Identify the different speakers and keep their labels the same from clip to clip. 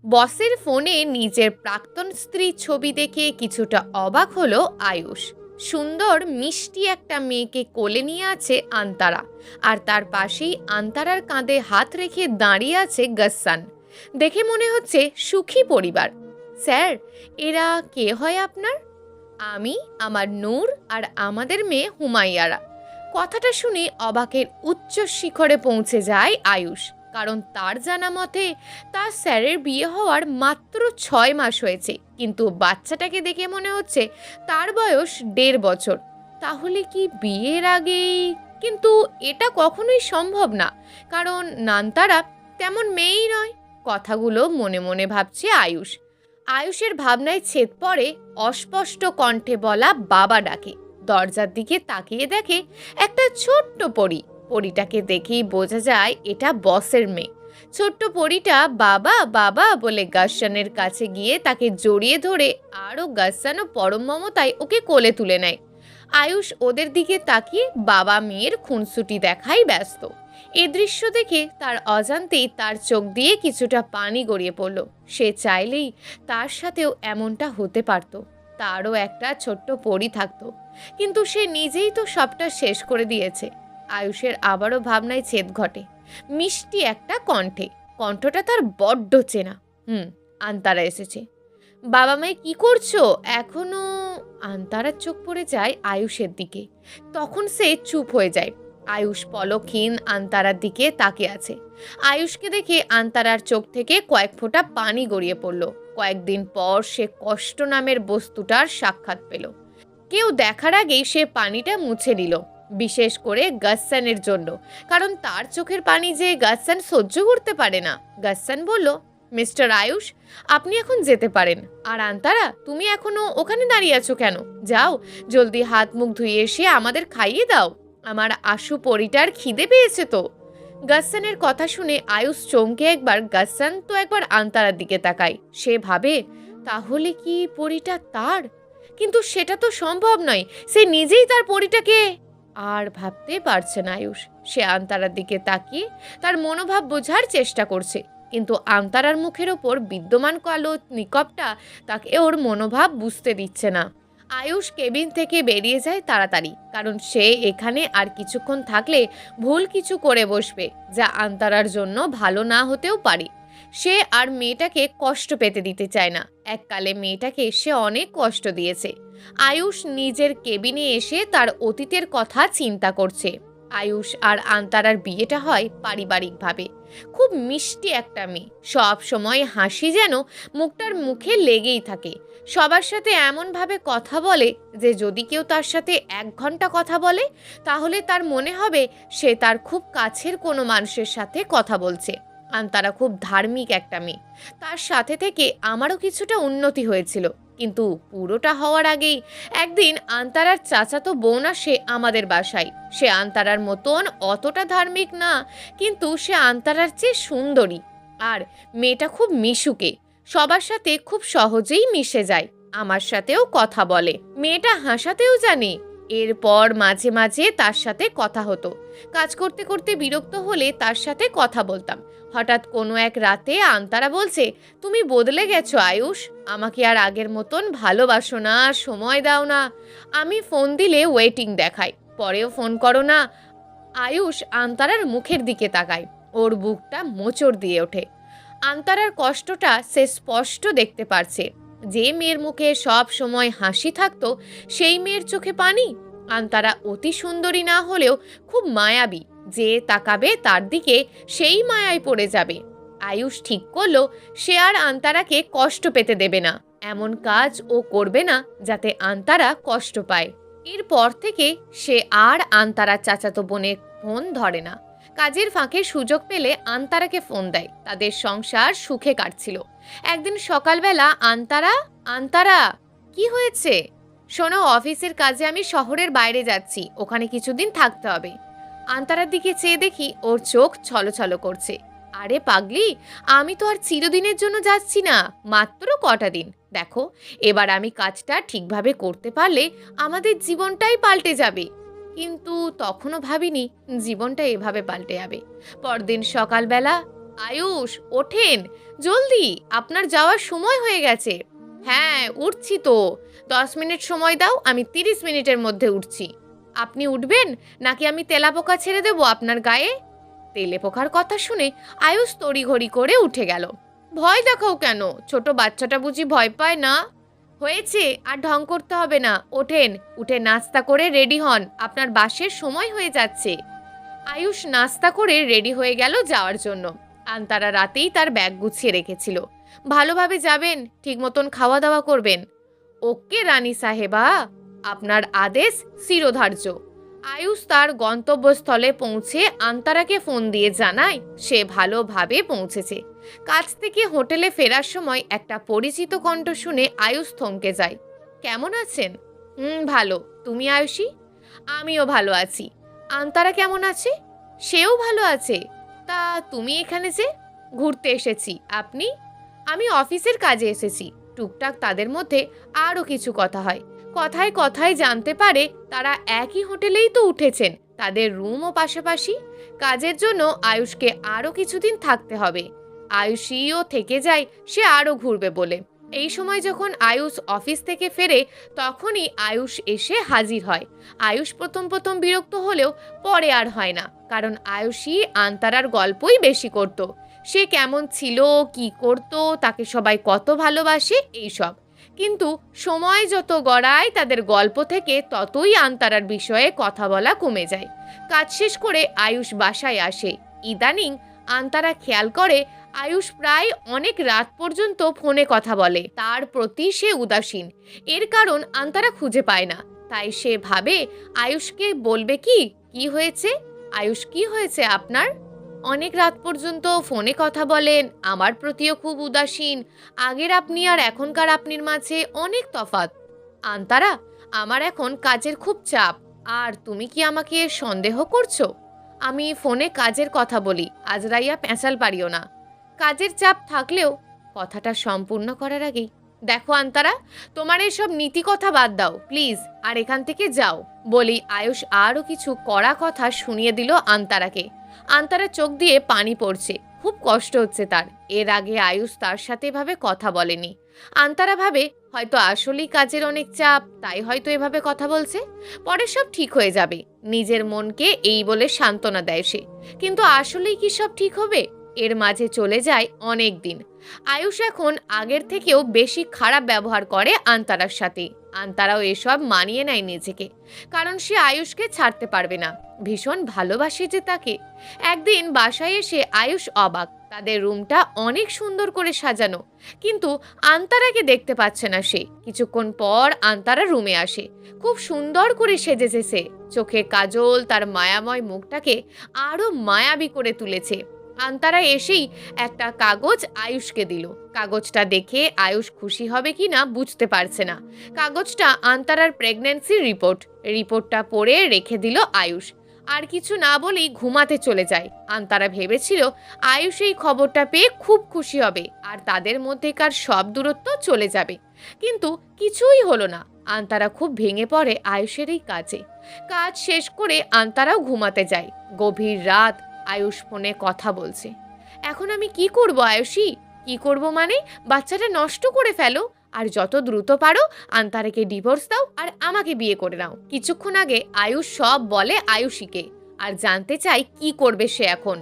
Speaker 1: বসের ফোনে নিজের প্রাক্তন স্ত্রীর ছবি দেখে কিছুটা অবাক হলো আয়ুষ। সুন্দর মিষ্টি একটা মেয়েকে কোলে নিয়ে আছে আন্তারা, আর তার পাশেই আন্তারার কাঁধে হাত রেখে দাঁড়িয়ে আছে গাসান। দেখে মনে হচ্ছে সুখী পরিবার। স্যার, এরা কে হয় আপনার? আমি, আমার নূর আর আমাদের মেয়ে হুমাইয়ারা। কথাটা শুনে অবাকের উচ্চ শিখরে পৌঁছে যায় আয়ুষ, কারণ তার জানা মতে তার স্যারের বিয়ে হওয়ার মাত্র 6 মাস হয়েছে, কিন্তু বাচ্চাটাকে দেখে মনে হচ্ছে তার বয়স 1.5 বছর। তাহলে কি বিয়ের আগেই? কিন্তু এটা কখনোই সম্ভব না, কারণ নানতারা তেমন মেয়েই নয়। কথাগুলো মনে মনে ভাবছে আয়ুষ। আয়ুষের ভাবনায় ছেদ পড়ে অস্পষ্ট কণ্ঠে বলা বাবা ডাকে। দরজার দিকে তাকিয়ে দেখে একটা ছোট্ট পরী। পরীটাকে দেখেই বোঝা যায় এটা বসের মেয়ে। ছোট্ট পরীটা বাবা বাবা বলে গাসানের কাছে গিয়ে তাকে জড়িয়ে ধরে, আরও গাসানও পরম মমতায় ওকে কোলে তুলে নেয়। আয়ুষ ওদের দিকে তাকিয়ে বাবা মেয়ের খুনসুটি দেখাই ব্যস্ত। এ দৃশ্য দেখে তার অজান্তেই তার চোখ দিয়ে কিছুটা পানি গড়িয়ে পড়ল। সে চাইলেই তার সাথেও এমনটা হতে পারত, তারও একটা ছোট্ট পরী থাকতো, কিন্তু সে নিজেই তো সবটা শেষ করে দিয়েছে। আয়ুষের আবারও ভাবনায় ছেদ ঘটে। মিষ্টি একটা কণ্ঠে, কণ্ঠটা তার বড্ড চেনা। আন্তারা এসেছে। বাবা মায়ে কি করছো এখনো? আন্তারার চোখ পড়ে যায় আয়ুষের দিকে। তখন সে চুপ হয়ে যায়। আয়ুষ পলকহীন আন্তারার দিকে তাকিয়ে আছে। আয়ুষকে দেখে আন্তারার চোখ থেকে কয়েক ফোঁটা পানি গড়িয়ে পড়ল। কয়েকদিন পর সে কষ্ট নামের বস্তুটার সাক্ষাৎ পেল। কেউ দেখার আগেই সে পানিটা মুছে নিল, বিশেষ করে গাসানের জন্য, কারণ তার চোখের পানি যে গাসান সহ্য করতে পারে না। গাসান বলল, মিস্টার আয়ুষ, আপনি এখন যেতে পারেন। আর আন্তারা, তুমি এখনো ওখানে দাঁড়িয়ে আছো কেন? যাও, জলদি হাত মুখ ধুয়ে এসে আমাদের খাইয়ে দাও। আমার আশু পরিটার খিদে পেয়েছে তো। গাসানের কথা শুনে আয়ুষ চমকে একবার গাসান তো একবার আন্তারার দিকে তাকায়। সে ভাবে, তাহলে কি পরিটা তার? কিন্তু সেটা তো সম্ভব নয়। সে নিজেই তার পরিটাকে আর ভাবতে পারছে না আয়ুষ। সে আন্তারার দিকে তাকিয়ে তার মনোভাব বোঝার চেষ্টা করছে, কিন্তু আন্তারার মুখের ওপর বিদ্যমান কালো নিকপটা তাকে ওর মনোভাব বুঝতে দিচ্ছে না। আয়ুষ কেবিন থেকে বেরিয়ে যায় তাড়াতাড়ি, কারণ সে এখানে আর কিছুক্ষণ থাকলে ভুল কিছু করে বসবে, যা আন্তারার জন্য ভালো না হতেও পারে। সে আর মেয়েটাকে কষ্ট পেতে দিতে চায় না। এককালে মেয়েটাকে সে অনেক কষ্ট দিয়েছে। আয়ুষ নিজের কেবিনে এসে তার অতীতের কথা চিন্তা করছে। আয়ুষ আর আন্তারার বিয়েটা হয় পারিবারিকভাবে। খুব মিষ্টি একটা মেয়ে, সব সময় হাসি যেন মুখটার মুখে লেগেই থাকে। সবার সাথে এমনভাবে কথা বলে যে যদি কেউ তার সাথে 1 ঘন্টা কথা বলে, তাহলে তার মনে হবে সে তার খুব কাছের কোনো মানুষের সাথে কথা বলছে। আন্তারা খুব ধার্মিক একটা মেয়ে। তার সাথে থেকে আমারও কিছুটা উন্নতি হয়েছিল, কিন্তু পুরোটা হওয়ার আগেই একদিন আন্তারার চাচাতো বোন আসে আমাদের বাসায়। সে আন্তারার মতন অতটা ধার্মিক না, কিন্তু সে আন্তারার চেয়ে সুন্দরী। আর মেয়েটা খুব মিশুকে, সবার সাথে খুব সহজেই মিশে যায়। আমার সাথেও কথা বলে, মেয়েটা হাসাতেও জানে। এরপর মাঝে মাঝে তার সাথে কথা হতো। কাজ করতে করতে বিরক্ত হলে তার সাথে কথা বলতাম। হঠাৎ কোনো এক রাতে আন্তারা বলছে, তুমি বদলে গেছো আয়ুষ, আমাকে আর আগের মতন ভালোবাসো না, সময় দাও না। আমি ফোন দিলে ওয়েটিং দেখাই, পরেও ফোন করো না। আয়ুষ আন্তারার মুখের দিকে তাকায়, ওর বুকটা মোচড় দিয়ে ওঠে। আন্তারার কষ্টটা সে স্পষ্ট দেখতে পারছে। যে মেয়ের মুখে সব সময় হাসি থাকতো, সেই মেয়ের চোখে পানি। আন্তারা অতি সুন্দরী না হলেও খুব মায়াবী। যে তাকাবে তার দিকে সেই মায়ায় পড়ে যাবে। আয়ুষ ঠিক করলো সে আর আন্তারাকে কষ্ট পেতে দেবে না। এমন কাজ ও করবে না যাতে আন্তারা কষ্ট পায়। এরপর থেকে সে আর আন্তারা চাচাতো বোনের ফোন ধরে না। কাজের ফাঁকে সুযোগ পেলে আন্তারাকে ফোন দেয়। তাদের সংসার সুখে কাটছিল। একদিন সকালবেলা আন্তারা, আন্তারা, কি হয়েছে? শোনো, অফিসের কাজে আমি শহরের বাইরে যাচ্ছি, ওখানে কিছুদিন থাকতে হবে। আন্তারার দিকে চেয়ে দেখি ওর চোখ ছলছল করছে। আরে পাগলি, আমি তো আর চিরদিনের জন্য যাচ্ছি না, মাত্র কটা দিন। দেখো, এবার আমি কাজটা ঠিকভাবে করতে পারলে আমাদের জীবনটাই পাল্টে যাবে। কিন্তু তখনও ভাবিনি জীবনটা এভাবে পাল্টে যাবে। পরদিন সকালবেলা আয়ুষ, ওঠেন জলদি, আপনার যাওয়ার সময় হয়ে গেছে। হ্যাঁ, উঠছি তো। 10 মিনিট সময় দাও, আমি 30 মিনিটের মধ্যে উঠছি। আপনি উঠবেন নাকি আমি তেলাপোকা ছেড়ে দেবো আপনার গায়ে? তেলেপোকার কথা শুনে আয়ুষ তড়িঘড়ি করে উঠে গেল। ভয় দেখাও কেন? ছোট বাচ্চাটা বুঝি ভয় পায় না? হয়েছে, আর ঢং করতে হবে না, ওঠেন। উঠে নাস্তা করে রেডি হন, আপনার বাসের সময় হয়ে যাচ্ছে। আয়ুষ নাস্তা করে রেডি হয়ে গেল যাওয়ার জন্য। আন্তারা রাতেই তার ব্যাগ গুছিয়ে রেখেছিল। ভালোভাবে যাবেন, ঠিক মতন খাওয়া দাওয়া করবেন। ওকে রানী সাহেবা, আপনার আদেশ শিরোধার্য। আয়ুষ তার গন্তব্যস্থলে পৌঁছে আন্তারাকে ফোন দিয়ে জানায় সে ভালোভাবে পৌঁছেছে। কাছ থেকে হোটেলে ফেরার সময় একটা পরিচিত কণ্ঠ শুনে আয়ুষ থমকে যায়। কেমন আছেন? ভালো। তুমি আয়ুষী? আমিও ভালো আছি। আন্তারা কেমন আছে? সেও ভালো আছে। তা তুমি এখানে যে? ঘুরতে এসেছি। আপনি? আমি অফিসের কাজে এসেছি। টুকটাক তাদের মধ্যে আরও কিছু কথা হয়। কথায় কথায় জানতে পারে তারা একই হোটেলেই তো উঠেছেন, তাদের রুমও পাশাপাশি। কাজের জন্য আয়ুষকে আরও কিছুদিন থাকতে হবে। আয়ুষীও থেকে যায় সে আরও ঘুরবে বলে। এই সময় যখন আয়ুষ অফিস থেকে ফেরে তখনই আয়ুষ এসে হাজির হয়। আয়ুষ প্রথম প্রথম বিরক্ত হলেও পরে আর হয় না, কারণ আয়ুষী আন্তারার গল্পই বেশি করত। সে কেমন ছিল, কি করত, তাকে সবাই কত ভালোবাসে, এইসব। কিন্তু সময় যত গড়ায় তাদের গল্প থেকে ততই আন্তারার বিষয়ে কথা বলা কমে যায়। কাজ শেষ করে আয়ুষ বাসায় আসে। ইদানিং আন্তারা খেয়াল করে আয়ুষ প্রায় অনেক রাত পর্যন্ত ফোনে কথা বলে। তার প্রতি সে উদাসীন। এর কারণ আন্তারা খুঁজে পায় না। তাই সে ভাবে আয়ুষকে বলবে কি, কি হয়েছে? আয়ুষ, কি হয়েছে আপনার? অনেক রাত পর্যন্ত ফোনে কথা বলেন, আমার প্রতিও খুব উদাসীন। আগের আপনি আর এখনকার আপনির মাঝে অনেক তফাৎ। আন্তারা, আমার এখন কাজের খুব চাপ। আর তুমি কি আমাকে সন্দেহ করছো? আমি ফোনে কাজের কথা বলি, আজরাইয়া পেঁচাল পারিও না। কাজের চাপ থাকলেও কথাটা সম্পূর্ণ করার আগেই দেখো আন্তারা, তোমার এসব নীতি কথা বাদ দাও প্লিজ, আর এখান থেকে যাও বলি আয়ুষ আরও কিছু কড়া কথা শুনিয়ে দিল আন্তারাকে। আন্তারা চোখ দিয়ে পানি পড়ছে, খুব কষ্ট হচ্ছে তার। এর আগে আয়ুষ তার সাথে এভাবে কথা বলেনি। আন্তারা ভাবে হয়তো আসলেই কাজের অনেক চাপ, তাই হয়তো এভাবে কথা বলছে। পরে সব ঠিক হয়ে যাবে, নিজের মনকে এই বলে সান্ত্বনা দেয় সে। কিন্তু আসলেই কি সব ঠিক হবে? এর মাঝে চলে যায় অনেক দিন। আয়ুষ এখন আগের থেকেও বেশি খারাপ ব্যবহার করে আন্তারার সাথে। আন্তারাও এসব মানিয়ে নেয় নিজেকে, কারণ সে আয়ুষকে ছাড়তে পারবে না। ভীষণ ভালোবাসে যে তাকে। একদিন বাসায় এসে আয়ুষ অবাক, তাদের রুমটা অনেক সুন্দর করে সাজানো, কিন্তু আন্তারাকে দেখতে পাচ্ছে না সে। কিছুক্ষণ পর আন্তারা রুমে আসে। খুব সুন্দর করে সেজেছে সে। চোখে কাজল তার মায়াময় মুখটাকে আরো মায়াবী করে তুলেছে। আন্তারা এসেই একটা কাগজ আয়ুষকে দিল। কাগজটা দেখে আয়ুষ খুশি হবে কিনা বুঝতে পারছে না। কাগজটা আন্তারার প্রেগন্যান্সির রিপোর্টটা পড়ে রেখে দিল আয়ুষ। আর কিছু না বলেই ঘুমাতে চলে যায়। আন্তারা ভেবেছিল আয়ুষ এই খবরটা পেয়ে খুব খুশি হবে আর তাদের মধ্যেকার সব দূরত্ব চলে যাবে, কিন্তু কিছুই হলো না। আন্তারা খুব ভেঙে পড়ে আয়ুষের এই কাজে। কাজ শেষ করে আন্তারাও ঘুমাতে যায়। গভীর রাত, আয়ুষ ফোনে কথা বলছে। এখন আমি কি করব আয়ুষী? কি করব মানে? বাচ্চাটা নষ্ট করে ফেলো, আর যত দ্রুত পারো আন্তারাকে ডিভোর্স দাও আর আমাকে বিয়ে করে নাও। কিছুক্ষণ আগে আয়ুষ সব বলে আয়ুষীকে, আর জানতে চাই কি করবে সে এখন।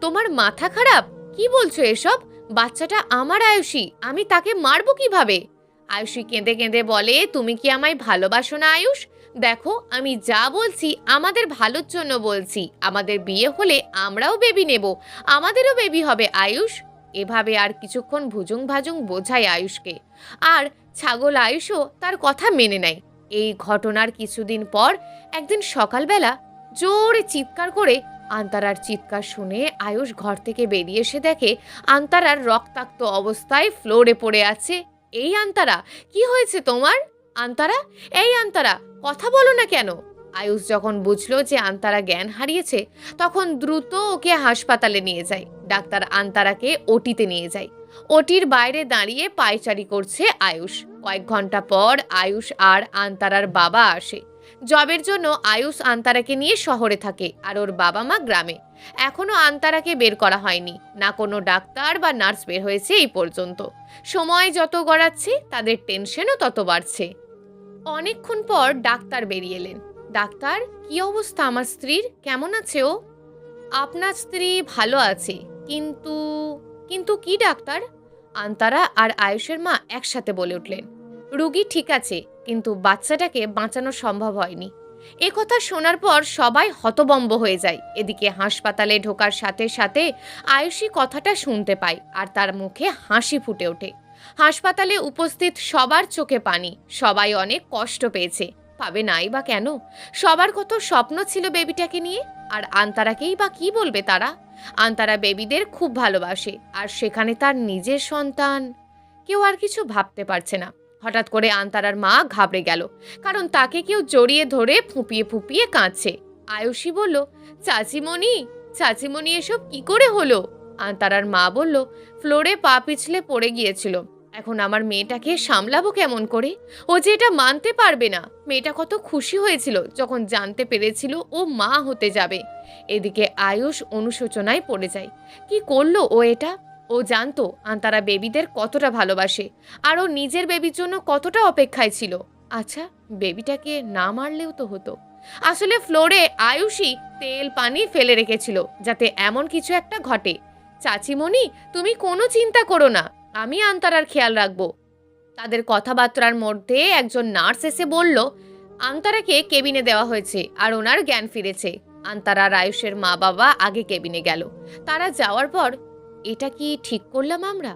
Speaker 1: তোমার মাথা খারাপ? কি বলছো এসব? বাচ্চাটা আমার আয়ুষী, আমি তাকে মারবো কিভাবে? আয়ুষী কেঁদে কেঁদে বলে, তুমি কি আমায় ভালোবাসো না আয়ুষ? দেখো, আমি যা বলছি আমাদের ভালোর জন্য বলছি। আমাদের বিয়ে হলে আমরাও বেবি নেব, আমাদেরও বেবি হবে আয়ুষ। এভাবে আর কিছুক্ষণ ভুজুং ভাজুং বোঝায় আয়ুষকে, আর ছাগল আয়ুষও তার কথা মেনে নেয়। এই ঘটনার কিছুদিন পর একদিন সকালবেলা জোরে চিৎকার করে আন্তারার চিৎকার শুনে আয়ুষ ঘর থেকে বেরিয়ে এসে দেখে আন্তারার রক্তাক্ত অবস্থায় ফ্লোরে পড়ে আছে। এই আন্তারা, কি হয়েছে তোমার? আন্তারা, এই আন্তারা, কথা বলো না কেন? আয়ুষ যখন বুঝলো যে আন্তারা জ্ঞান হারিয়েছে তখন দ্রুত ওকে হাসপাতালে নিয়ে যায়। ডাক্তার আন্তারাকে ওটিতে নিয়ে যায়। ওটির বাইরে দাঁড়িয়ে পায়চারি করছে আয়ুষ। কয়েক ঘন্টা পর আয়ুষ আর আন্তারার বাবা আসে। জবের জন্য আয়ুষ আন্তারাকে নিয়ে শহরে থাকে আর ওর বাবা মা গ্রামে। এখনো আন্তারাকে বের করা হয়নি, না কোনো ডাক্তার বা নার্স বের হয়েছে এই পর্যন্ত। সময় যত গড়াচ্ছে তাদের টেনশনও তত বাড়ছে। অনেকক্ষণ পর ডাক্তার বেরিয়ে এলেন। ডাক্তার, কি অবস্থা আমার স্ত্রীর, কেমন আছে ও? আপনার স্ত্রী ভালো আছে, কিন্তু কিন্তু কি ডাক্তার? আন্তারা আর আয়ুষের মা একসাথে বলে উঠলেন। রুগী ঠিক আছে, কিন্তু বাচ্চাটাকে বাঁচানো সম্ভব হয়নি। এ কথা শোনার পর সবাই হতবম্ব হয়ে যায়। এদিকে হাসপাতালে ঢোকার সাথে সাথে আয়ুষী কথাটা শুনতে পায় আর তার মুখে হাসি ফুটে ওঠে। হাসপাতালে উপস্থিত সবার চোখে পানি। সবাই অনেক কষ্ট পেয়েছে, পাবে নাই বা কেন? সবার কত স্বপ্ন ছিল বেবিটাকে নিয়ে, আর আন্তারাকেই বা কি বলবে তারা? আন্তারা বেবিদের খুব ভালোবাসে, আর সেখানে তার নিজের সন্তান। কেউ আর কিছু ভাবতে পারছে না। হঠাৎ করে আন্তারার মা ঘাবড়ে গেল, কারণ তাকে কেউ জড়িয়ে ধরে ফুঁপিয়ে ফুঁপিয়ে কাঁদছে। আয়ুষী বলল, চাচিমণি, চাচিমণি, এসব কি করে হলো? আন্তারার মা বলল, ফ্লোরে পা পিছলে পড়ে গিয়েছিল। এখন আমার মেয়েটাকে সামলাবো কেমন করে? ও যে এটা মানতে পারবে না। মেয়েটা কত খুশি হয়েছিল যখন জানতে পেরেছিল ও মা হতে যাবে। এদিকে আয়ুষ অনুশোচনায় পড়ে যায়। কি করলো ও এটা? ও জানতো আন্তারা বেবিদের কতটা ভালোবাসে, আর ও নিজের বেবির জন্য কতটা অপেক্ষায় ছিল। আচ্ছা, বেবিটাকে না মারলেও তো হতো। আসলে ফ্লোরে আয়ুষই তেল পানি ফেলে রেখেছিল, যাতে এমন কিছু একটা ঘটে। চাচিমণি, তুমি কোনো চিন্তা করো না, আমি আন্তারার খেয়াল রাখবো। তাদের কথাবার্তার মধ্যে একজন নার্স এসে বলল, আন্তারাকে কেবিনে দেওয়া হয়েছে আর ওনার জ্ঞান ফিরেছে। আন্তারা আর আয়ুষের মা বাবা আগে কেবিনে গেল। তারা যাওয়ার পর, এটা কি ঠিক করলাম আমরা?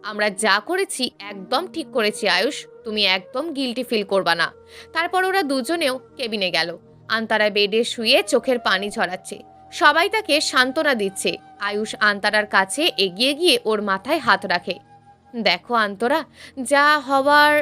Speaker 1: আমরা যা করেছি একদম ঠিক করেছি আয়ুষ, তুমি একদম গিল্টি ফিল করবা না। তারপর ওরা দুজনেও কেবিনে গেল। আন্তারা বেডে শুয়ে চোখের পানি ঝরাচ্ছে। সবাই তাকে সান্ত্বনা দিচ্ছে। আয়ুষ আন্তারার কাছে এগিয়ে গিয়ে ওর মাথায় হাত রাখে। দেখো আন্তরা, যা হওয়ার।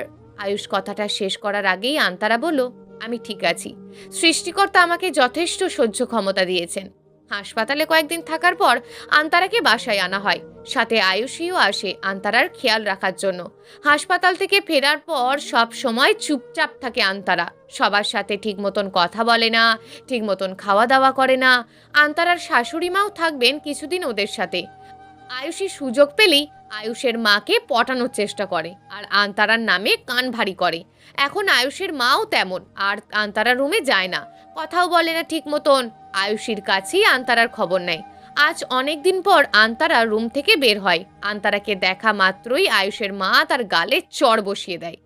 Speaker 1: আয়ুষ কথাটা শেষ করার আগেই আন্তারা বলল, আমি ঠিক আছি। সৃষ্টিকর্তা আমাকে যথেষ্ট সহ্য ক্ষমতা দিয়েছেন। হাসপাতালে কয়েকদিন থাকার পর আন্তারাকে বাসায় আনা হয়। সাথে আয়ুষীও আসে আন্তারার খেয়াল রাখার জন্য। হাসপাতাল থেকে ফেরার পর সব সময় চুপচাপ থাকে আন্তারা। সবার সাথে ঠিক মতন কথা বলে না, ঠিক মতন খাওয়া দাওয়া করে না। আন্তারার শাশুড়ি মাও থাকবেন কিছুদিন ওদের সাথে। আয়ুষী সুযোগ পেলেই আয়ুষের মাকে পটানোর চেষ্টা করে আর আন্তারার নামে কান ভারী করে। এখন আয়ুষের মাও তেমন, আর আন্তারা রুমে যায় না, কথাও বলে না ঠিক মতন। আয়ুষীর কাছেই আন্তারার খবর নেয়। আজ অনেক দিন পর আন্তারা রুম থেকে বের হয়। আন্তারাকে দেখা মাত্রই আয়ুষের মা তার গালে চড় বসিয়ে দেয়।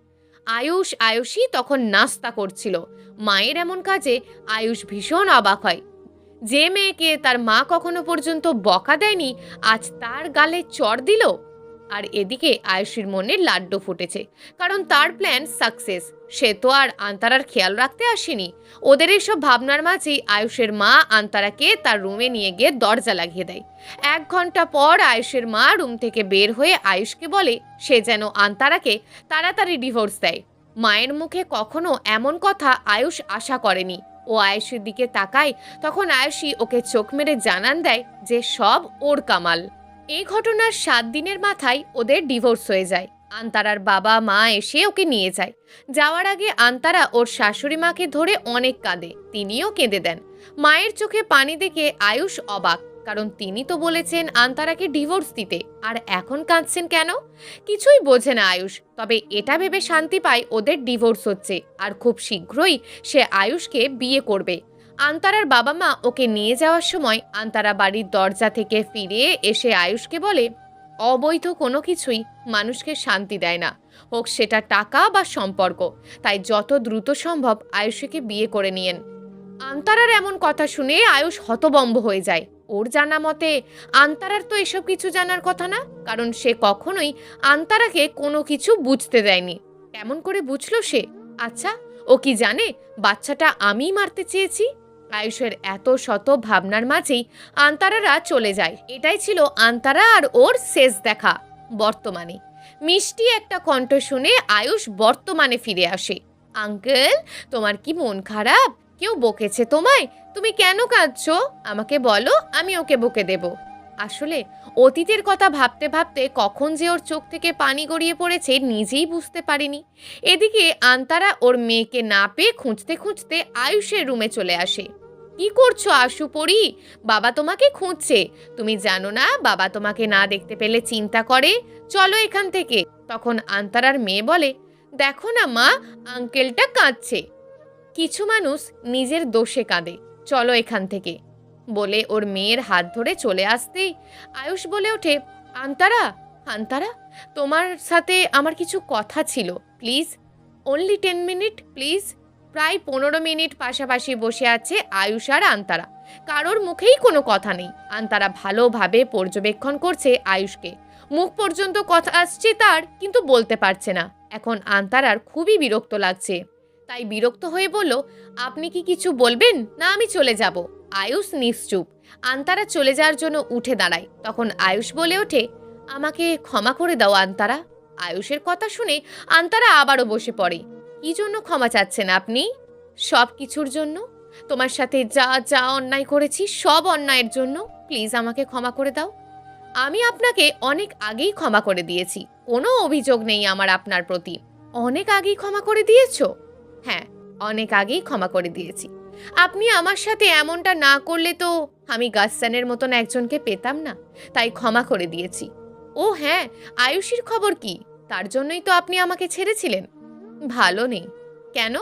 Speaker 1: আয়ুষী তখন নাস্তা করছিল। মায়ের এমন কাজে আয়ুষ ভীষণ অবাক হয়। যে মেয়েকে তার মা কখনো পর্যন্ত বকা দেয়নি, আজ তার গালে চড় দিল। আর এদিকে আয়ুষীর মনে লাড্ডু ফুটেছে, কারণ তার প্ল্যান সাকসেস। সে তো আর আন্তারার খেয়াল রাখতে আসেনি। ওদের এসব ভাবনার মাঝেই আয়ুষের মা আন্তারাকে তার রুমে নিয়ে গিয়ে দরজা লাগিয়ে দেয়। 1 ঘন্টা পর আয়ুষের মা রুম থেকে বের হয়ে আয়ুষকে বলে সে যেন আন্তারাকে তাড়াতাড়ি ডিভোর্স দেয়। মায়ের মুখে কখনো এমন কথা আয়ুষ আশা করেনি। ও আয়ুষীর দিকে তাকায়, তখন আয়ুষী ওকে চোখ মেরে জানান দেয় যে সব ওর কামাল। এই ঘটনার 7 দিনের মাথায় ওদের ডিভোর্স হয়ে যায়। আন্তারার বাবা মা এসে ওকে নিয়ে যায়। যাওয়ার আগে আন্তারা ওর শাশুড়ি মাকে ধরে অনেক কাঁদে, তিনিও কেঁদে দেন। মায়ের চোখে পানি দেখে আয়ুষ অবাক, কারণ তিনি তো বলেছেন আন্তারাকে ডিভোর্স দিতে, আর এখন কাঁদছেন কেন? কিছুই বোঝে না আয়ুষ। তবে এটা ভেবে শান্তি পায় ওদের ডিভোর্স হচ্ছে, আর খুব শীঘ্রই সে আয়ুষকে বিয়ে করবে। আন্তারার বাবা মা ওকে নিয়ে যাওয়ার সময় আন্তারা বাড়ির দরজা থেকে ফিরে এসে আয়ুষকে বলে, অবৈধ কোনো কিছুই মানুষকে শান্তি দেয় না, হোক সেটা টাকা বা সম্পর্ক। তাই যত দ্রুত সম্ভব আয়ুষীকে বিয়ে করে নিয়েন। আন্তারার এমন কথা শুনে আয়ুষ হতবম্ব হয়ে যায়। ওর জানা মতে আন্তারার তো এসব কিছু জানার কথা না, কারণ সে কখনোই আন্তারাকে কোনো কিছু বুঝতে দেয়নি। কেমন করে বুঝলো সে? আচ্ছা, ও কি জানে বাচ্চাটা আমিই মারতে চেয়েছি? আয়ুষের এত শত ভাবনার মাঝেই আন্তারারা চলে যায়। এটাই ছিল আন্তারা আর ওর শেষ দেখা বর্তমানে। মিষ্টি একটা কণ্ঠ শুনে আয়ুষ বর্তমানে ফিরে আসে। আঙ্কেল, তোমার কি মন খারাপ? কেউ বকেছে তোমায়? তুমি কেন কাঁদছো? আমাকে বলো, আমি ওকে বকে দেব। আসলে অতীতের কথা ভাবতে ভাবতে কখন যে ওর চোখ থেকে পানি গড়িয়ে পড়েছে নিজেই বুঝতে পারিনি। এদিকে আন্তারা ওর মেয়েকে না পেয়ে খুঁজতে খুঁজতে আয়ুষের রুমে চলে আসে। কি করছো আশু পড়ি? বাবা তোমাকে খুঁজছে। তুমি জানো না বাবা তোমাকে না দেখতে পেলে চিন্তা করে। চলো এখান থেকে। তখন আন্তারার মেয়ে বলে, দেখো না মা, আঙ্কেলটা কাঁদছে। কিছু মানুষ নিজের দোষে কাঁদে। চলো এখান থেকে বলে ওর মেয়ের হাত ধরে চলে আসতেই আয়ুষ বলে ওঠে, আন্তারা, আন্তারা, তোমার সাথে আমার কিছু কথা ছিল, প্লিজ, অনলি 10 মিনিট প্লিজ। প্রায় 15 মিনিট পাশাপাশি বসে আছে আয়ুষ আর আন্তারা। কারোর মুখেই কোনো কথা নেই। আন্তারা ভালোভাবে পর্যবেক্ষণ করছে আয়ুষকে। মুখ পর্যন্ত কথা আসছে তার, কিন্তু বলতে পারছে না। এখন আন্তারার খুবই বিরক্ত লাগছে। তাই বিরক্ত হয়ে বলল, আপনি কি কিছু বলবেন না আমি চলে যাব? আয়ুষ নিশ্চুপ। আন্তারা চলে যাওয়ার জন্য উঠে দাঁড়ায়। তখন আয়ুষ বলে ওঠে, আমাকে ক্ষমা করে দাও আন্তারা। আয়ুষের কথা শুনে আন্তারা আবারও বসে পড়ে। কি জন্য ক্ষমা চাচ্ছেন আপনি? সব কিছুর জন্য। তোমার সাথে যা যা অন্যায় করেছি সব অন্যায়ের জন্য প্লিজ আমাকে ক্ষমা করে দাও। আমি আপনাকে অনেক আগেই ক্ষমা করে দিয়েছি। কোনো অভিযোগ নেই আমার আপনার প্রতি। অনেক আগেই ক্ষমা করে দিয়েছো? হ্যাঁ, অনেক আগেই ক্ষমা করে দিয়েছি। আপনি আমার সাথে এমনটা না করলে তো আমি গাসসানের মতন একজনকে পেতাম না, তাই ক্ষমা করে দিয়েছি। ও হ্যাঁ, আয়ুষীর খবর কি? তার জন্যই তো আপনি আমাকে ছেড়েছিলেন। ভালো নেই। কেন?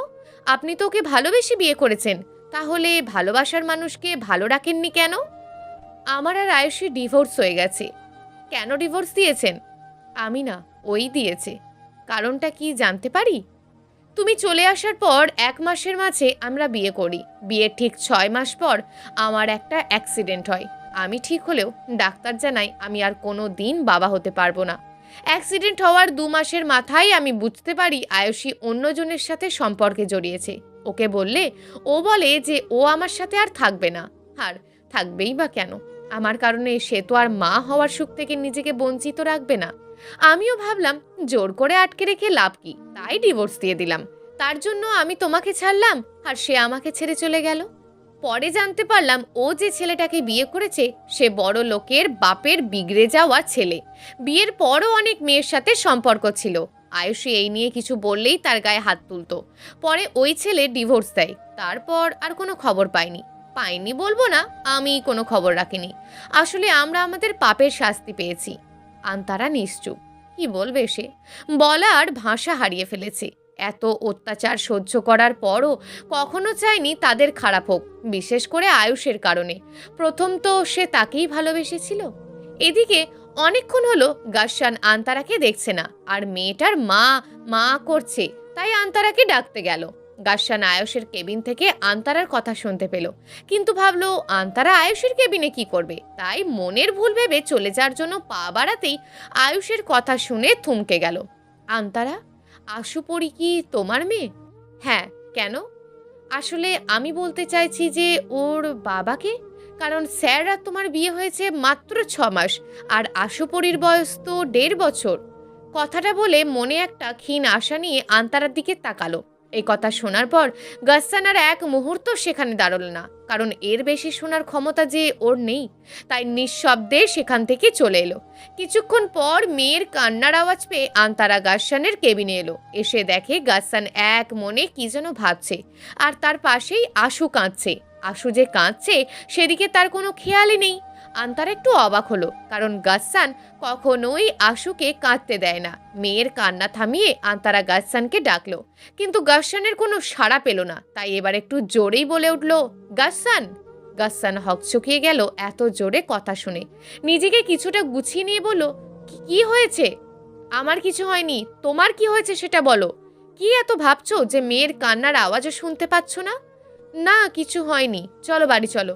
Speaker 1: আপনি তো ওকে ভালোবেসে বিয়ে করেছেন। তাহলে ভালোবাসার মানুষকে ভালো রাখেননি কেন? আমার আর আয়ুষীর ডিভোর্স হয়ে গেছে। কেন ডিভোর্স দিয়েছেন? আমি না, ওই দিয়েছে। কারণটা কি জানতে পারি? তুমি চলে আসার পর 1 মাসের মাঝে আমরা বিয়ে করি। বিয়ের ঠিক 6 মাস পর আমার একটা অ্যাক্সিডেন্ট হয়। আমি ঠিক হলেও ডাক্তার জানায় আমি আর কোনো দিন বাবা হতে পারবো না। অ্যাক্সিডেন্ট হওয়ার 2 মাসের মাথায় আমি বুঝতে পারি আয়ুষী অন্যজনের সাথে সম্পর্কে জড়িয়েছে। ওকে বললে ও বলে যে ও আমার সাথে আর থাকবে না। আর থাকবেই বা কেন? আমার কারণে সে তো আর মা হওয়ার সুখ থেকে নিজেকে বঞ্চিত রাখবে না। আমিও ভাবলাম জোর করে আটকে রেখে লাভ কি, তাই ডিভোর্স দিয়ে দিলাম। তার জন্য আমি তোমাকে ছাড়লাম আর সে আমাকে ছেড়ে চলে গেল। পরে জানতে পারলাম ও যে ছেলেটাকে বিয়ে করেছে সে বড় লোকের বাপের বিগড়ে যাওয়া ছেলে। বিয়ের পরও অনেক মেয়ের সাথে সম্পর্ক ছিল। আয়ুষী এই নিয়ে কিছু বললেই তার গায়ে হাত তুলতো। পরে ওই ছেলে ডিভোর্স দেয়। তারপর আর কোনো খবর পাইনি বলবো না, আমি কোনো খবর রাখিনি। আসলে আমরা আমাদের পাপের শাস্তি পেয়েছি। আন্তারা নিশ্চুপ। কি বলবে সে? বলার ভাষা হারিয়ে ফেলেছে। এত অত্যাচার সহ্য করার পরও কখনো চায়নি তাদের খারাপ হোক, বিশেষ করে আয়ুষের কারণে। প্রথম তো সে তাকেই ভালোবেসেছিল। এদিকে অনেকক্ষণ হলো গাসসান আন্তারাকে দেখছে না, আর মেয়েটার মা মা করছে, তাই আন্তারাকে ডাকতে গেল। গাসসান আয়ুষের কেবিন থেকে আন্তারার কথা শুনতে পেল, কিন্তু ভাবলো আন্তারা আয়ুষের কেবিনে কি করবে, তাই মনের ভুল ভেবে চলে যাওয়ার জন্য পা বাড়াতেই আয়ুষের কথা শুনে থমকে গেল। আন্তারা, আশু পরি কি তোমার মেয়ে? হ্যাঁ, কেন? আসলে আমি বলতে চাইছি যে ওর বাবাকে। কারণ স্যার আর তোমার বিয়ে হয়েছে মাত্র 6 মাস, আর আশুপরির বয়স তো 1.5 বছর। কথাটা বলে মনে একটা ক্ষীণ আশা নিয়ে আন্তারার দিকে তাকালো। এই কথা শোনার পর গাসসান আর এক মুহূর্ত সেখানে দাঁড়ালো না, কারণ এর বেশি শোনার ক্ষমতা যে ওর নেই। তাই নিঃশব্দে সেখান থেকে চলে এলো। কিছুক্ষণ পর মেয়ের কান্নার আওয়াজ পেয়ে আন্তারা গাসসানের কেবিনে এলো। এসে দেখে গাসসান এক মনে কি যেন ভাবছে, আর তার পাশেই আশু কাঁদছে। আশু যে কাঁদছে সেদিকে তার কোনো খেয়ালই নেই। আন্তারা একটু অবাক হলো, কারণ গাসসান কখনোই আশুকে কাঁদতে দেয় না। মেয়ের কান্না থামিয়ে আন্তারা গাসসানকে ডাকলো, কিন্তু গাসসানের কোনো সাড়া পেল না। তাই এবার একটু জোরেই বলে উঠল, গাসসান। গাসসান হকচকিয়ে গেল এত জোরে কথা শুনে। নিজেকে কিছুটা গুছিয়ে নিয়ে বলল, কি হয়েছে? আমার কিছু হয়নি, তোমার কি হয়েছে সেটা বলো। কি এত ভাবছো যে মেয়ের কান্নার আওয়াজও শুনতে পাচ্ছ না? না, কিছু হয়নি, চলো বাড়ি চলো।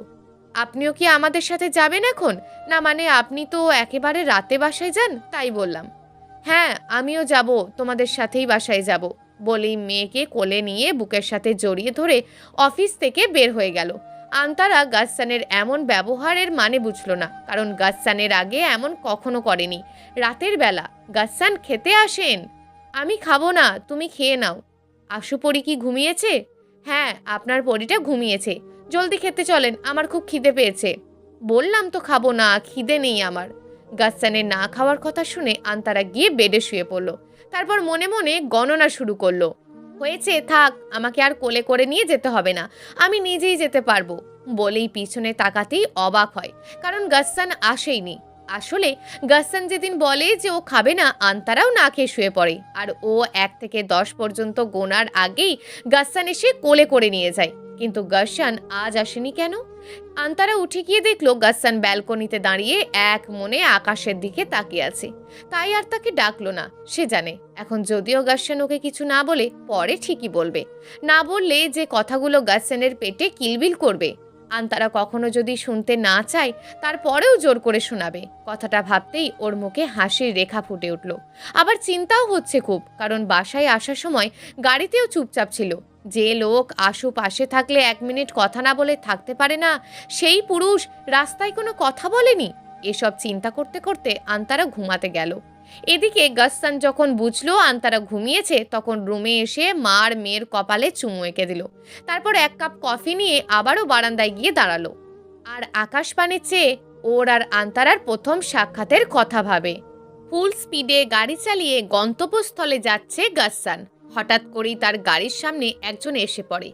Speaker 1: আপনিও কি আমাদের সাথে যাবেন এখন? না মানে আপনি তো একেবারে রাতে বাসায় যান, তাই বললাম। হ্যাঁ, আমিও যাব, তোমাদের সাথেই বাসায় যাব বলেই মেয়েকে কোলে নিয়ে বুকের সাথে জড়িয়ে ধরে অফিস থেকে বের হয়ে গেল। আন্তারা গাসসানের এমন ব্যবহারের মানে বুঝল না, কারণ গাসসানের আগে এমন কখনো করেনি। রাতের বেলা গাসসান, খেতে আসেন। আমি খাবো না, তুমি খেয়ে নাও। আশু পরি কি ঘুমিয়েছে? হ্যাঁ, আপনার পরিটা ঘুমিয়েছে। জলদি খেতে চলেন, আমার খুব খিদে পেয়েছে। বললাম তো খাবো না, খিদে নেই আমার। গাসসানের না খাওয়ার কথা শুনে আন্তারা গিয়ে বেডে শুয়ে পড়ল। তারপর মনে মনে গণনা শুরু করলো। হয়েছে, থাক, আমাকে আর কোলে করে নিয়ে যেতে হবে না, আমি নিজেই যেতে পারবো বলেই পিছনে তাকাতেই অবাক হয়, কারণ গাসসান আসেইনি। আসলে গাসসান যেদিন বলে যে ও খাবে না, আন্তারাও না খেয়ে শুয়ে পড়ে, আর ও 1 থেকে 10 পর্যন্ত গোনার আগেই গাসসান এসে কোলে করে নিয়ে যায়। কিন্তু গাসসান আজ আসেনি কেন? আন্তারা উঠে গিয়ে দেখলো গাসসান ব্যালকনিতে দাঁড়িয়ে এক মনে আকাশের দিকে তাকিয়ে আছে। তাই আর তাকে ডাকলো না। সে জানে এখন যদিও গাসসান ওকে কিছু না বলে, পরে ঠিকই বলবে। না বললে যে কথাগুলো গাসসানের পেটে কিলবিল করবে। আন্তারা কখনো যদি শুনতে না চায়, তারপরেও জোর করে শোনাবে। কথাটা ভাবতেই ওর মুখে হাসির রেখা ফুটে উঠল। আবার চিন্তাও হচ্ছে খুব, কারণ বাসায় আসার সময় গাড়িতেও চুপচাপ ছিল। যে লোক আশু পাশে থাকলে 1 মিনিট কথা না বলে থাকতে পারে না, সেই পুরুষ রাস্তায় কোনো কথা বলেনি। এসব চিন্তা করতে করতে আন্তারা ঘুমাতে গেল। এদিকে গাসসান যখন বুঝলো আন্তারা ঘুমিয়েছে, তখন রুমে এসে মার মেয়ের কপালে চুমু এঁকে দিল। তারপর 1 কাপ কফি নিয়ে আবারও বারান্দায় গিয়ে দাঁড়ালো। আর আকাশপানে চেয়ে ওর আর আন্তারার প্রথম সাক্ষাতের কথা ভাবে। ফুল স্পিডে গাড়ি চালিয়ে গন্তব্যস্থলে যাচ্ছে গাসসান। হঠাৎ করেই তার গাড়ির সামনে একজন এসে পড়ে।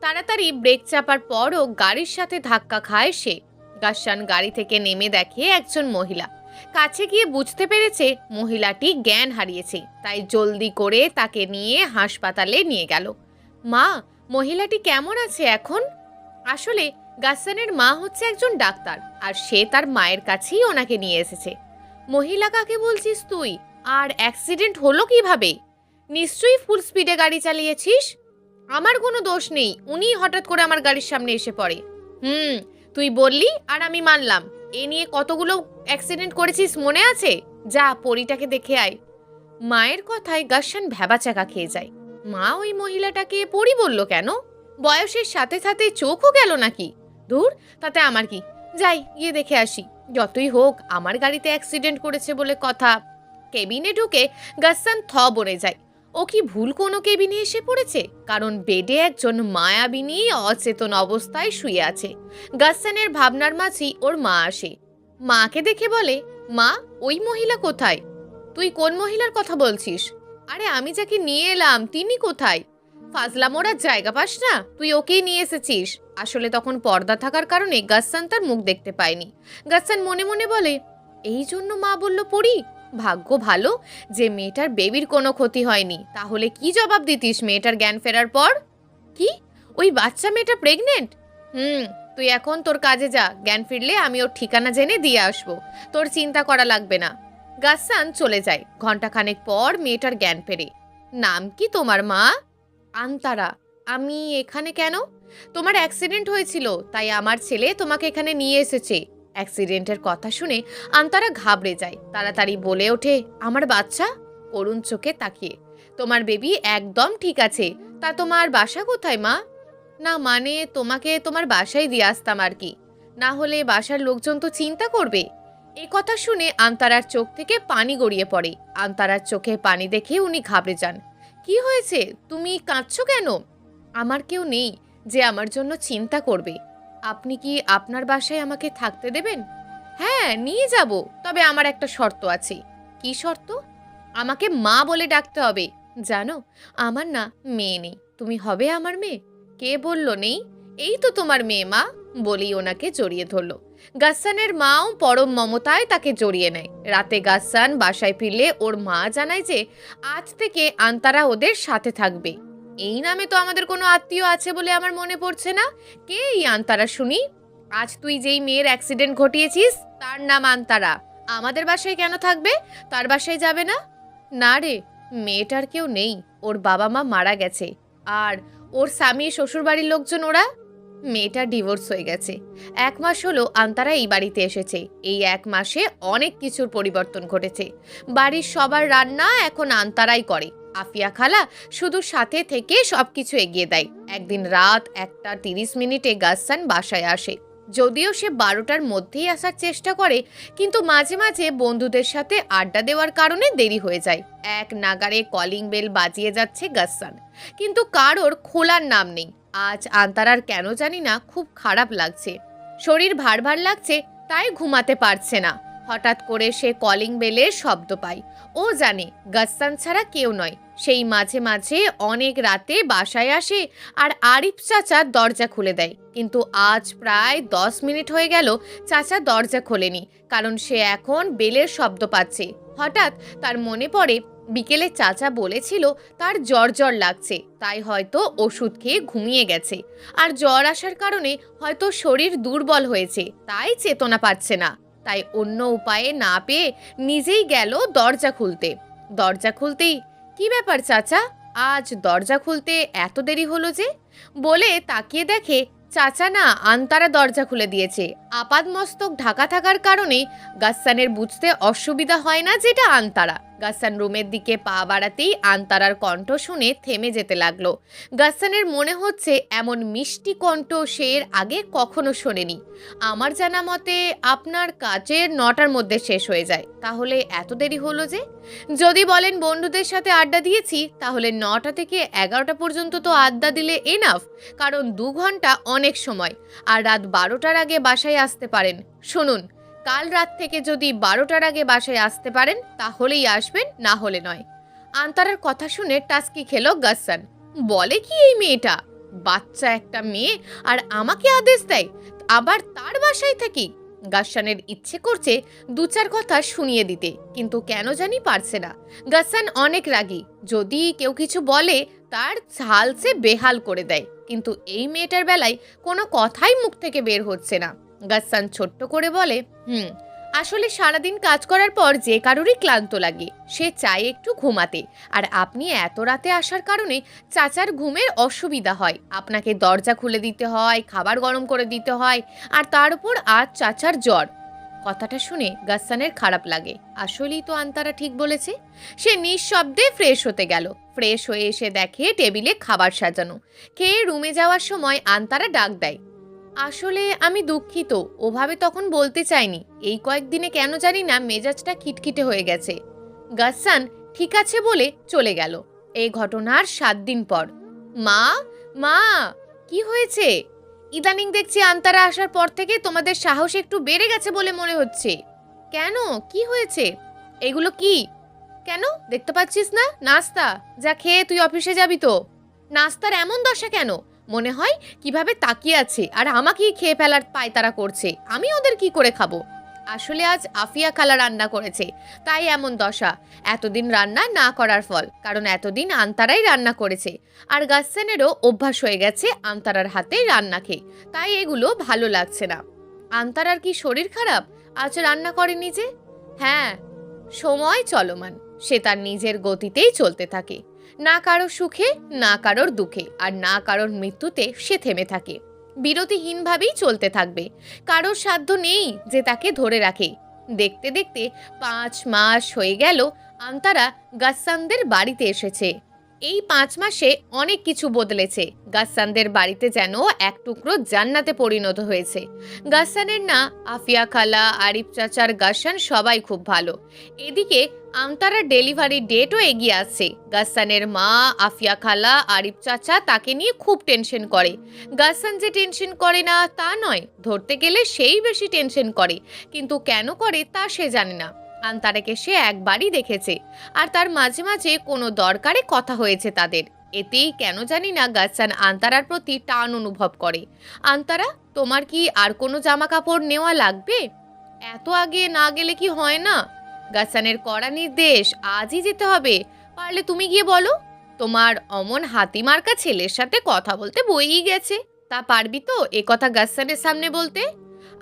Speaker 1: তাড়াতাড়ি ব্রেক চাপার পরও গাড়ির সাথে ধাক্কা খায় সে। গাসসান গাড়ি থেকে নেমে দেখে একজন মহিলা। কাছে গিয়ে বুঝতে পেরেছে মহিলাটি জ্ঞান হারিয়েছে, তাই জলদি করে তাকে নিয়ে হাসপাতালে নিয়ে গেল। মা, মহিলাটি কেমন আছে এখন? আসলে গাসসানের মা হচ্ছে একজন ডাক্তার, আর সে তার মায়ের কাছেই ওনাকে নিয়ে এসেছে। মহিলা কাকে বলছিস তুই? আর অ্যাক্সিডেন্ট হলো কিভাবে? নিশ্চয়ই ফুল স্পিডে গাড়ি চালিয়েছিস। আমার কোনো দোষ নেই, উনিই হঠাৎ করে আমার গাড়ির সামনে এসে পড়ে। তুই বললি আর আমি মানলাম। এ নিয়ে কতগুলো অ্যাক্সিডেন্ট করেছিস মনে আছে? যা পরীটাকে দেখে আয়। মায়ের কথায় গাসসান ভ্যাবাচাকা খেয়ে যায়। মা ওই মহিলাটাকে পরী বলল কেন? বয়সের সাথে সাথে চোখও গেল নাকি? দূর, তাতে আমার কি, যাই গিয়ে দেখে আসি। যতই হোক আমার গাড়িতে অ্যাক্সিডেন্ট করেছে বলে কথা। কেবিনে ঢুকে গাসসান বনে যায়। ও কি ভুল কোনো কেবিনে এসে পড়েছে? কারণ বেডে একজন মায়াবিনী অচেতন অবস্থায় শুয়ে আছে। গাসসানের ভাবনার মাঝেই ওর মা আসে। মাকে দেখে বলে, মা, ওই মহিলা কোথায়? তুই কোন মহিলার কথা বলছিস? আরে আমি যাকে নিয়ে এলাম তিনি কোথায়? ফাজলামোর জায়গা পাস না, তুই ওকেই নিয়ে এসেছিস। আসলে তখন পর্দা থাকার কারণে গাসসান তার মুখ দেখতে পায়নি। গাসসান মনে মনে বলে, এই জন্য মা বলল পড়ি। ভাগ্য ভালো যে মেয়েটার বেবির কোনো ক্ষতি হয়নি, তাহলে কি জবাব দিতিস মেয়েটার জ্ঞান ফেরার পর? কি? ওই বাচ্চা মেয়েটা প্রেগনেন্ট? তুই এখন তোর কাজে যা, জ্ঞান ফিরলে আমি ওর ঠিকানা জেনে দিয়ে আসবো, তোর চিন্তা করা লাগবে না। গাসসান চলে যায়। ঘন্টাখানেক পর মেয়েটার জ্ঞান ফেরে। নাম কি তোমার মা? আন্তারা। আমি এখানে কেন? তোমার অ্যাক্সিডেন্ট হয়েছিল, তাই আমার ছেলে তোমাকে এখানে নিয়ে এসেছে। অ্যাক্সিডেন্টের কথা শুনে আন্তারা ঘাবড়ে যায়। তাড়াতাড়ি বলে ওঠে, আমার বাচ্চা? করুণ চোখে তাকিয়ে, তোমার বেবি একদম ঠিক আছে। তা তোমার বাসা কোথায় মা? না মানে তোমাকে তোমার বাসায় দিয়ে আসতাম আর কি, না হলে বাসার লোকজন তো চিন্তা করবে। এই কথা শুনে আন্তারার চোখ থেকে পানি গড়িয়ে পড়ে। আন্তারার চোখে পানি দেখে উনি ঘাবড়ে যান। কি হয়েছে, তুমি কাঁদছো কেন? আমার কেউ নেই যে আমার জন্য চিন্তা করবে। আপনি কি আপনার বাসায় আমাকে থাকতে দেবেন? হ্যাঁ, নিয়ে যাব, তবে আমার একটা শর্ত আছে। কি শর্ত? আমাকে মা বলে ডাকতে হবে। জানো, আমার না মেয়ে নেই, তুমি হবে আমার মেয়ে। কে বলল নেই? এই তো তোমার মেয়ে মা, বলেই ওনাকে জড়িয়ে ধরল। গাসসানের মাও পরম মমতায় তাকে জড়িয়ে নেয়। রাতে গাসসান বাসায় ফিরলে ওর মা জানায় যে আজ থেকে আন্তারা ওদের সাথে থাকবে। এই নামে তো আমাদের কোনো আত্মীয় আছে বলে আমার মনে পড়ছে না। কে এই আন্তারা শুনি? আজ তুই যেই মেয়ের অ্যাক্সিডেন্ট ঘটিয়েছিস তার নাম আন্তারা। আমাদের বাসায় কেন থাকবে? তার বাসায় যাবে না? না রে, মেয়েটার কেউ নেই, ওর বাবা মা মারা গেছে। আর ওর স্বামী শ্বশুরবাড়ির লোকজন ওরা? মেয়েটার ডিভোর্স হয়ে গেছে। 1 মাস হলো আন্তারা এই বাড়িতে এসেছে। এই 1 মাসে অনেক কিছুর পরিবর্তন ঘটেছে। বাড়ির সবার রান্না এখন আন্তারাই করে। আফিয়া খালা শুধু সাথে থেকে সবকিছু এগিয়ে দেয়। একদিন রাত 1:30 গাসসান বাসায় আসে। যদিও সে 12টার মধ্যেই আসার চেষ্টা করে, কিন্তু মাঝে মাঝে বন্ধুদের সাথে আড্ডা দেওয়ার কারণে দেরি হয়ে যায়। এক নাগারে কলিং বেল বাজিয়ে যাচ্ছে গাসসান, কিন্তু কারোর খোলার নাম নেই। আজ আন্তারার কেন জানি না খুব খারাপ লাগছে। শরীর ভার ভার লাগছে, তাই ঘুমাতে পারছে না। হঠাৎ করে সে কলিং বেলের শব্দ পায়। ও জানে গাসসান ছাড়া কেউ নয়। সেই মাঝে মাঝে অনেক রাতে বাসায় আসে আর আরিফ চাচা দরজা খুলে দেয়। কিন্তু আজ প্রায় 10 মিনিট হয়ে গেল চাচা দরজা খোলেনি, কারণ সে এখন বেলের শব্দ পাচ্ছে। হঠাৎ তার মনে পড়ে বিকেলে চাচা বলেছিল তার জ্বর জ্বর লাগছে, তাই হয়তো ওষুধ খেয়ে ঘুমিয়ে গেছে। আর জ্বর আসার কারণে হয়তো শরীর দুর্বল হয়েছে, তাই চেতনা পাচ্ছে না। তাই অন্য উপায়ে না পেয়ে নিজেই গেল দরজা খুলতে। দরজা খুলতেই, কি ব্যাপার চাচা, আজ দরজা খুলতে এত দেরি হলো যে? বলে তাকিয়ে দেখে চাচা না আন্তারা দরজা খুলে দিয়েছে। আপাদমস্তক ঢাকা থাকার কারণে গাসসানের বুঝতে অসুবিধা হয় না যেটা আন্তারা। গাসসান রুমের দিকে পা বাড়াতেই আন্তারার কণ্ঠ শুনে থেমে যেতে লাগলো। গাসসানের মনে হচ্ছে এমন মিষ্টি কণ্ঠ সে এর আগে কখনো শোনেনি। আমার জানা মতে আপনার কাজের 9টার মধ্যে শেষ হয়ে যায়, তাহলে এত দেরি হলো যে? যদি বলেন বন্ধুদের সাথে আড্ডা দিয়েছি, তাহলে 9টা থেকে 11টা পর্যন্ত তো আড্ডা দিলে এনাফ, কারণ 2 ঘন্টা অনেক সময়। আর রাত 12টার আগে বাসায় আসতে পারেন। শুনুন, কাল রাত থেকে যদি 12টার আগে বাসায় আসতে পারেন তাহলেই আসবেন, না হলে নয়। আন্তারার কথা শুনে টাস্কি খেলো গাসসান। বলে কি এই মেয়েটা? বাচ্চা একটা মেয়ে আর আমাকে আদেশ দেয়, আবার তার বাসায় থাকি। গাসসানের ইচ্ছে করছে 2-4 কথা শুনিয়ে দিতে, কিন্তু কেন জানি পারছে না। গাসসান অনেক রাগী, যদি কেউ কিছু বলে তার হাল সে বেহাল করে দেয়, কিন্তু এই মেয়েটার বেলায় কোনো কথাই মুখ থেকে বের হচ্ছে না। গাসসান ছোট্ট করে বলে, আসলে সারাদিন কাজ করার পর যে কারোরই ক্লান্ত লাগে, সে চায় একটু ঘুমাতে। আর আপনি এত রাতে আসার কারণে চাচার ঘুমের অসুবিধা হয়, আপনাকে দরজা খুলে দিতে হয়, খাবার গরম করে দিতে হয়, আর তার উপর আজ চাচার জ্বর। কথাটা শুনে গাসসানের খারাপ লাগে। আসলেই তো আন্তারা ঠিক বলেছে। সে নিঃশব্দে ফ্রেশ হতে গেল। ফ্রেশ হয়ে এসে দেখে টেবিলে খাবার সাজানো। খেয়ে রুমে যাওয়ার সময় আন্তারা ডাক দেয়, আসলে আমি দুঃখিত, ওভাবে তখন বলতে চাইনি। এই কয়েকদিনে কেন জানি না মেজাজটা খিটখিটে হয়ে গেছে। গাসসান ঠিক আছে বলে চলে গেল। এই ঘটনার 7 দিন পর। মা, মা, কি হয়েছে? ইদানিং দেখছি আন্তারা আসার পর থেকে তোমাদের সাহস একটু বেড়ে গেছে বলে মনে হচ্ছে। কেন, কি হয়েছে? এগুলো কি? কেন দেখতে পাচ্ছিস না? নাস্তা, যা খেয়ে তুই অফিসে যাবি তো। নাস্তার এমন দশা কেন? মনে হয় কিভাবে তাকিয়ে আছে আর আমাকেই খেয়ে ফেলার পায়তারা করছে। আমি ওদের কি করে খাবো? আসলে আজ আফিয়া খালা রান্না করেছে, তাই এমন দশা। এতদিন রান্না না করার ফল, কারণ এতদিন আন্তারাই রান্না করেছে। আর গাসসানেরও অভ্যাস হয়ে গেছে আন্তারার হাতে রান্না খেয়ে, তাই এগুলো ভালো লাগছে না। আন্তারার কি শরীর খারাপ? আজ রান্না করেনি যে? হ্যাঁ, সময় চলমান, সে তার নিজের গতিতেই চলতে থাকে। না কারোর সুখে, না কারোর দুঃখে, আর না কারোর মৃত্যুতে সে থেমে থাকে। বিরতিহীনভাবেই চলতে থাকবে। কারোর সাধ্য নেই যে তাকে ধরে রাখে। দেখতে দেখতে 5 মাস হয়ে গেল আন্তারা গাসসানদের বাড়িতে এসেছে। এই 5 মাসে অনেক কিছু বদলেছে। গাসসানদের বাড়িতে যেন এক টুকরো জান্নাতে পরিণত হয়েছে। গাসসানের না আফিয়া খালা, আরিফ চাচার গাসসান সবাই খুব ভালো। এদিকে আন্তারার ডেলিভারি ডেটও এগিয়ে আসছে। গাসসানের মা, আফিয়া খালা, আরিফ চাচা তাকে নিয়ে খুব টেনশন করে। গাসসান যে টেনশন করে না তা নয়, ধরতে গেলে সেই বেশি টেনশন করে, কিন্তু কেন করে তা সে জানে না। আন্তারাকে সে একবারই দেখেছে, আর তার মাঝে মাঝে কোনো দরকারে কথা হয়েছে তাদের। এতেই কেন জানি না গাসসান আন্তারার প্রতি টান অনুভব করে। আন্তারা, তোমার কি আর কোনো জামা কাপড় নেওয়া লাগবে? এত আগে না গেলে কি হয় না? গাসসানের কড়া নির্দেশ, আজই যেতে হবে। পারলে তুমি গিয়ে বলো। তোমার অমন হাতিমার্কা ছেলের সাথে কথা বলতে বইই গেছে, তা পারবি তো এ কথা গাসসানের সামনে বলতে?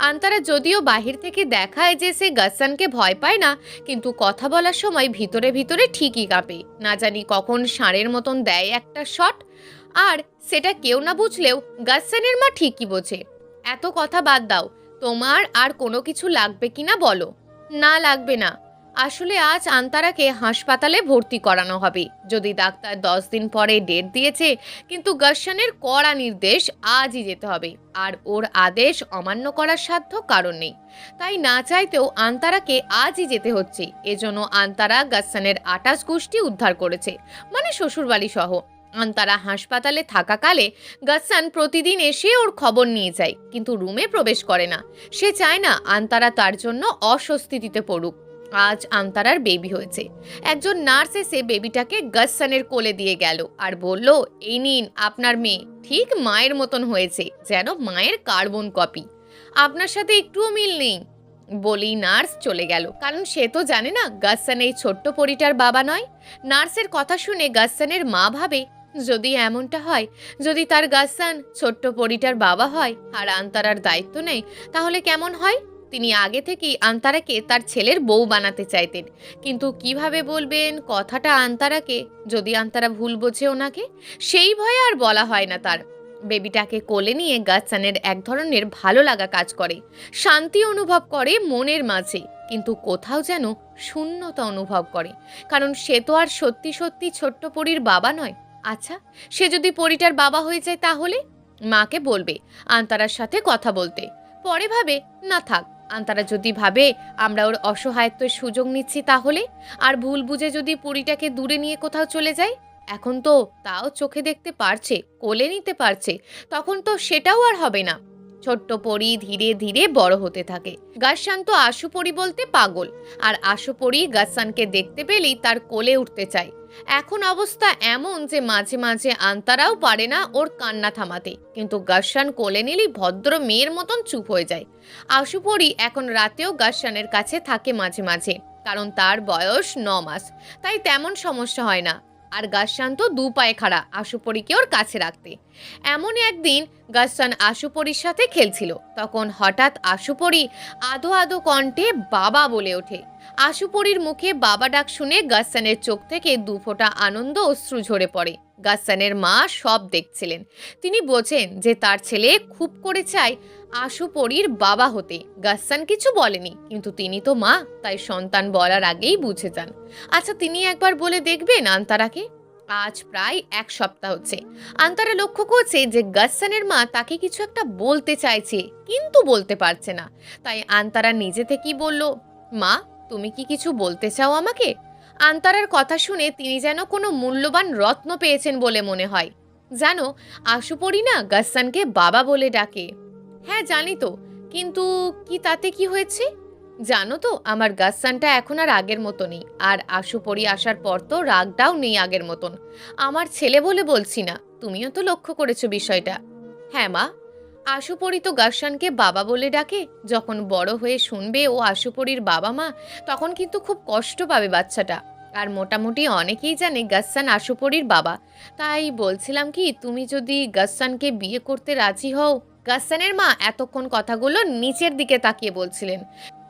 Speaker 1: আন্তারা যদিও বাহির থেকে দেখায় যে সে গাসসানকে ভয় পায় না, কিন্তু কথা বলার সময় ভিতরে ভিতরে ঠিকই কাঁপে। না জানি কখন ষাঁড়ের মতন দেয় একটা শট। আর সেটা কেউ না বুঝলেও গাসসানের মা ঠিকই বোঝে। এত কথা বাদ দাও, তোমার আর কোনো কিছু লাগবে কিনা বলো। না, লাগবে না। আসলে আজ আন্তারাকে হাসপাতালে ভর্তি করানো হবে। যদি ডাক্তার 10 দিন পরে ডেট দিয়েছে, কিন্তু গাসসানের কড়া নির্দেশ, আজই যেতে হবে। আর ওর আদেশ অমান্য করার সাধ্য কারণ নেই। তাই না চাইতেও আন্তারাকে আজই যেতে হচ্ছে। এজন্য আন্তারা গাসসানের 28 গোষ্ঠী উদ্ধার করেছে, মানে শ্বশুরবাড়ি সহ। আন্তারা হাসপাতালে থাকাকালে গাসসান প্রতিদিন এসে ওর খবর নিয়ে যায়, কিন্তু রুমে প্রবেশ করে না। সে চায় না আন্তারা তার জন্য অস্বস্তিতে পড়ুক। আজ আন্তারার বেবি হয়েছে। একজন নার্স এসে বেবিটাকে গাসসানের কোলে দিয়ে গেল আর বলল, এই নিন আপনার মেয়ে, ঠিক মায়ের মতন হয়েছে, যেন মায়ের কার্বন কপি। আপনার সাথে একটুও মিল নেই বলেই নার্স চলে গেল, কারণ সে তো জানে না গাসসান এই ছোট্ট পরিটার বাবা নয়। নার্সের কথা শুনে গাসসানের মা ভাবে, যদি এমনটা হয়, যদি তার গাসসান ছোট্ট পরিটার বাবা হয় আর আন্তারার দায়িত্ব নেয়, তাহলে কেমন হয়। তিনি আগে থেকেই আন্তারাকে তার ছেলের বউ বানাতে চাইতেন, কিন্তু কিভাবে বলবেন কথাটা আন্তারাকে, যদি আন্তারা ভুল বোঝে ওনাকে। সেই ভয়ে আর বলা হয় না তার। বেবিটাকে কোলে নিয়ে গাসসানের এক ধরনের ভালো লাগা কাজ করে, শান্তি অনুভব করে মনের মাঝে, কিন্তু কোথাও যেন শূন্যতা অনুভব করে, কারণ সে তো আর সত্যি সত্যি ছোট্ট পরীর বাবা নয়। আচ্ছা, সে যদি পরীটার বাবা হয়ে যায় তাহলে? মাকে বলবে আন্তারার সাথে কথা বলতে। পরে ভাবে, না থাক, আন্তারা যদি ভাবে আমরা ওর অসহায়ত্বের সুযোগ নিচ্ছি তাহলে, আর ভুল বুঝে যদি পরীটাকে দূরে নিয়ে কোথাও চলে যায়। এখন তো তাও চোখে দেখতে পারছে, কোলে নিতে পারছে, তখন তো সেটাও আর হবে না। ছোট্ট পরী ধীরে ধীরে বড় হতে থাকে। গাসসান তো আশু পরী বলতে পাগল, আর আশু পরী গাসসানকে দেখতে পেলেই তার কোলে উঠতে চায়। এখন অবস্থা এমন যে মাঝে মাঝে আন্তারাও পারে না ওর কান্না থামাতে, কিন্তু গাসসান কোলে নিলেই ভদ্র মেয়ের মতন চুপ হয়ে যায়। আশু পরী এখন রাতেও গাসসানের কাছে থাকে মাঝে মাঝে, কারণ তার বয়স 9 মাস, তাই তেমন সমস্যা হয় না। আর গাসসান তো 2 পায়ে খাড়া আশুপরীকে ওর কাছে রাখতে। এমন একদিন গাসসান আশুপরীর সাথে খেলছিল, তখন হঠাৎ আশুপরী আধো আধো কণ্ঠে বাবা বলে ওঠে। আশুপরীর মুখে বাবা ডাক শুনে গাসসানের চোখ থেকে 2 ফোঁটা আনন্দ অশ্রু ঝরে পড়ে। গাসসানের মা সব দেখছিলেন। তিনি বোঝেন যে তার ছেলে খুব করে চায় আশুপরীর বাবা হতে। গাসসান কিছু বলেনি, কিন্তু তিনি তো মা, তাই সন্তান বলার আগেই বুঝে যান। আচ্ছা, তিনি একবার বলে দেখবেন আন্তারাকে। আজ প্রায় 1 সপ্তাহ হচ্ছে। আন্তারা লক্ষ্য করছে যে গাসসানের মা তাকে কিছু একটা বলতে চাইছে, কিন্তু বলতে পারছে না। তাই আন্তারা নিজে থেকেই বলল, মা, তুমি কি কিছু বলতে চাও আমাকে? আন্তারার কথা শুনে তিনি যেন কোনো মূল্যবান রত্ন পেয়েছেন বলে মনে হয়। জানো, আশুপরী না গাসসানকে বাবা বলে ডাকে। হ্যাঁ জানি তো, কিন্তু কি তাতে কি হয়েছে? জানো তো, আমার গাসসানটা এখন আর আগের মতো নেই, আর আশুপরী আসার পর তো রাগটাও নেই আগের মতন। আমার ছেলে বলে বলছি না, তুমিও তো লক্ষ্য করেছো বিষয়টা। হ্যাঁ মা, আশুপরী তো গাসসানকে বাবা বলে ডাকে। যখন বড় হয়ে শুনবে ও আশুপরীর বাবা মা, তখন কিন্তু খুব কষ্ট পাবে বাচ্চাটা। আর মোটামুটি অনেকেই জানে গাসসান আশুপরীর বাবা। তাই বলছিলাম কি, তুমি যদি গাসসানকে বিয়ে করতে রাজি হও। গাসসানের মা এতক্ষণ কথাগুলো নিচের দিকে তাকিয়ে বলছিলেন,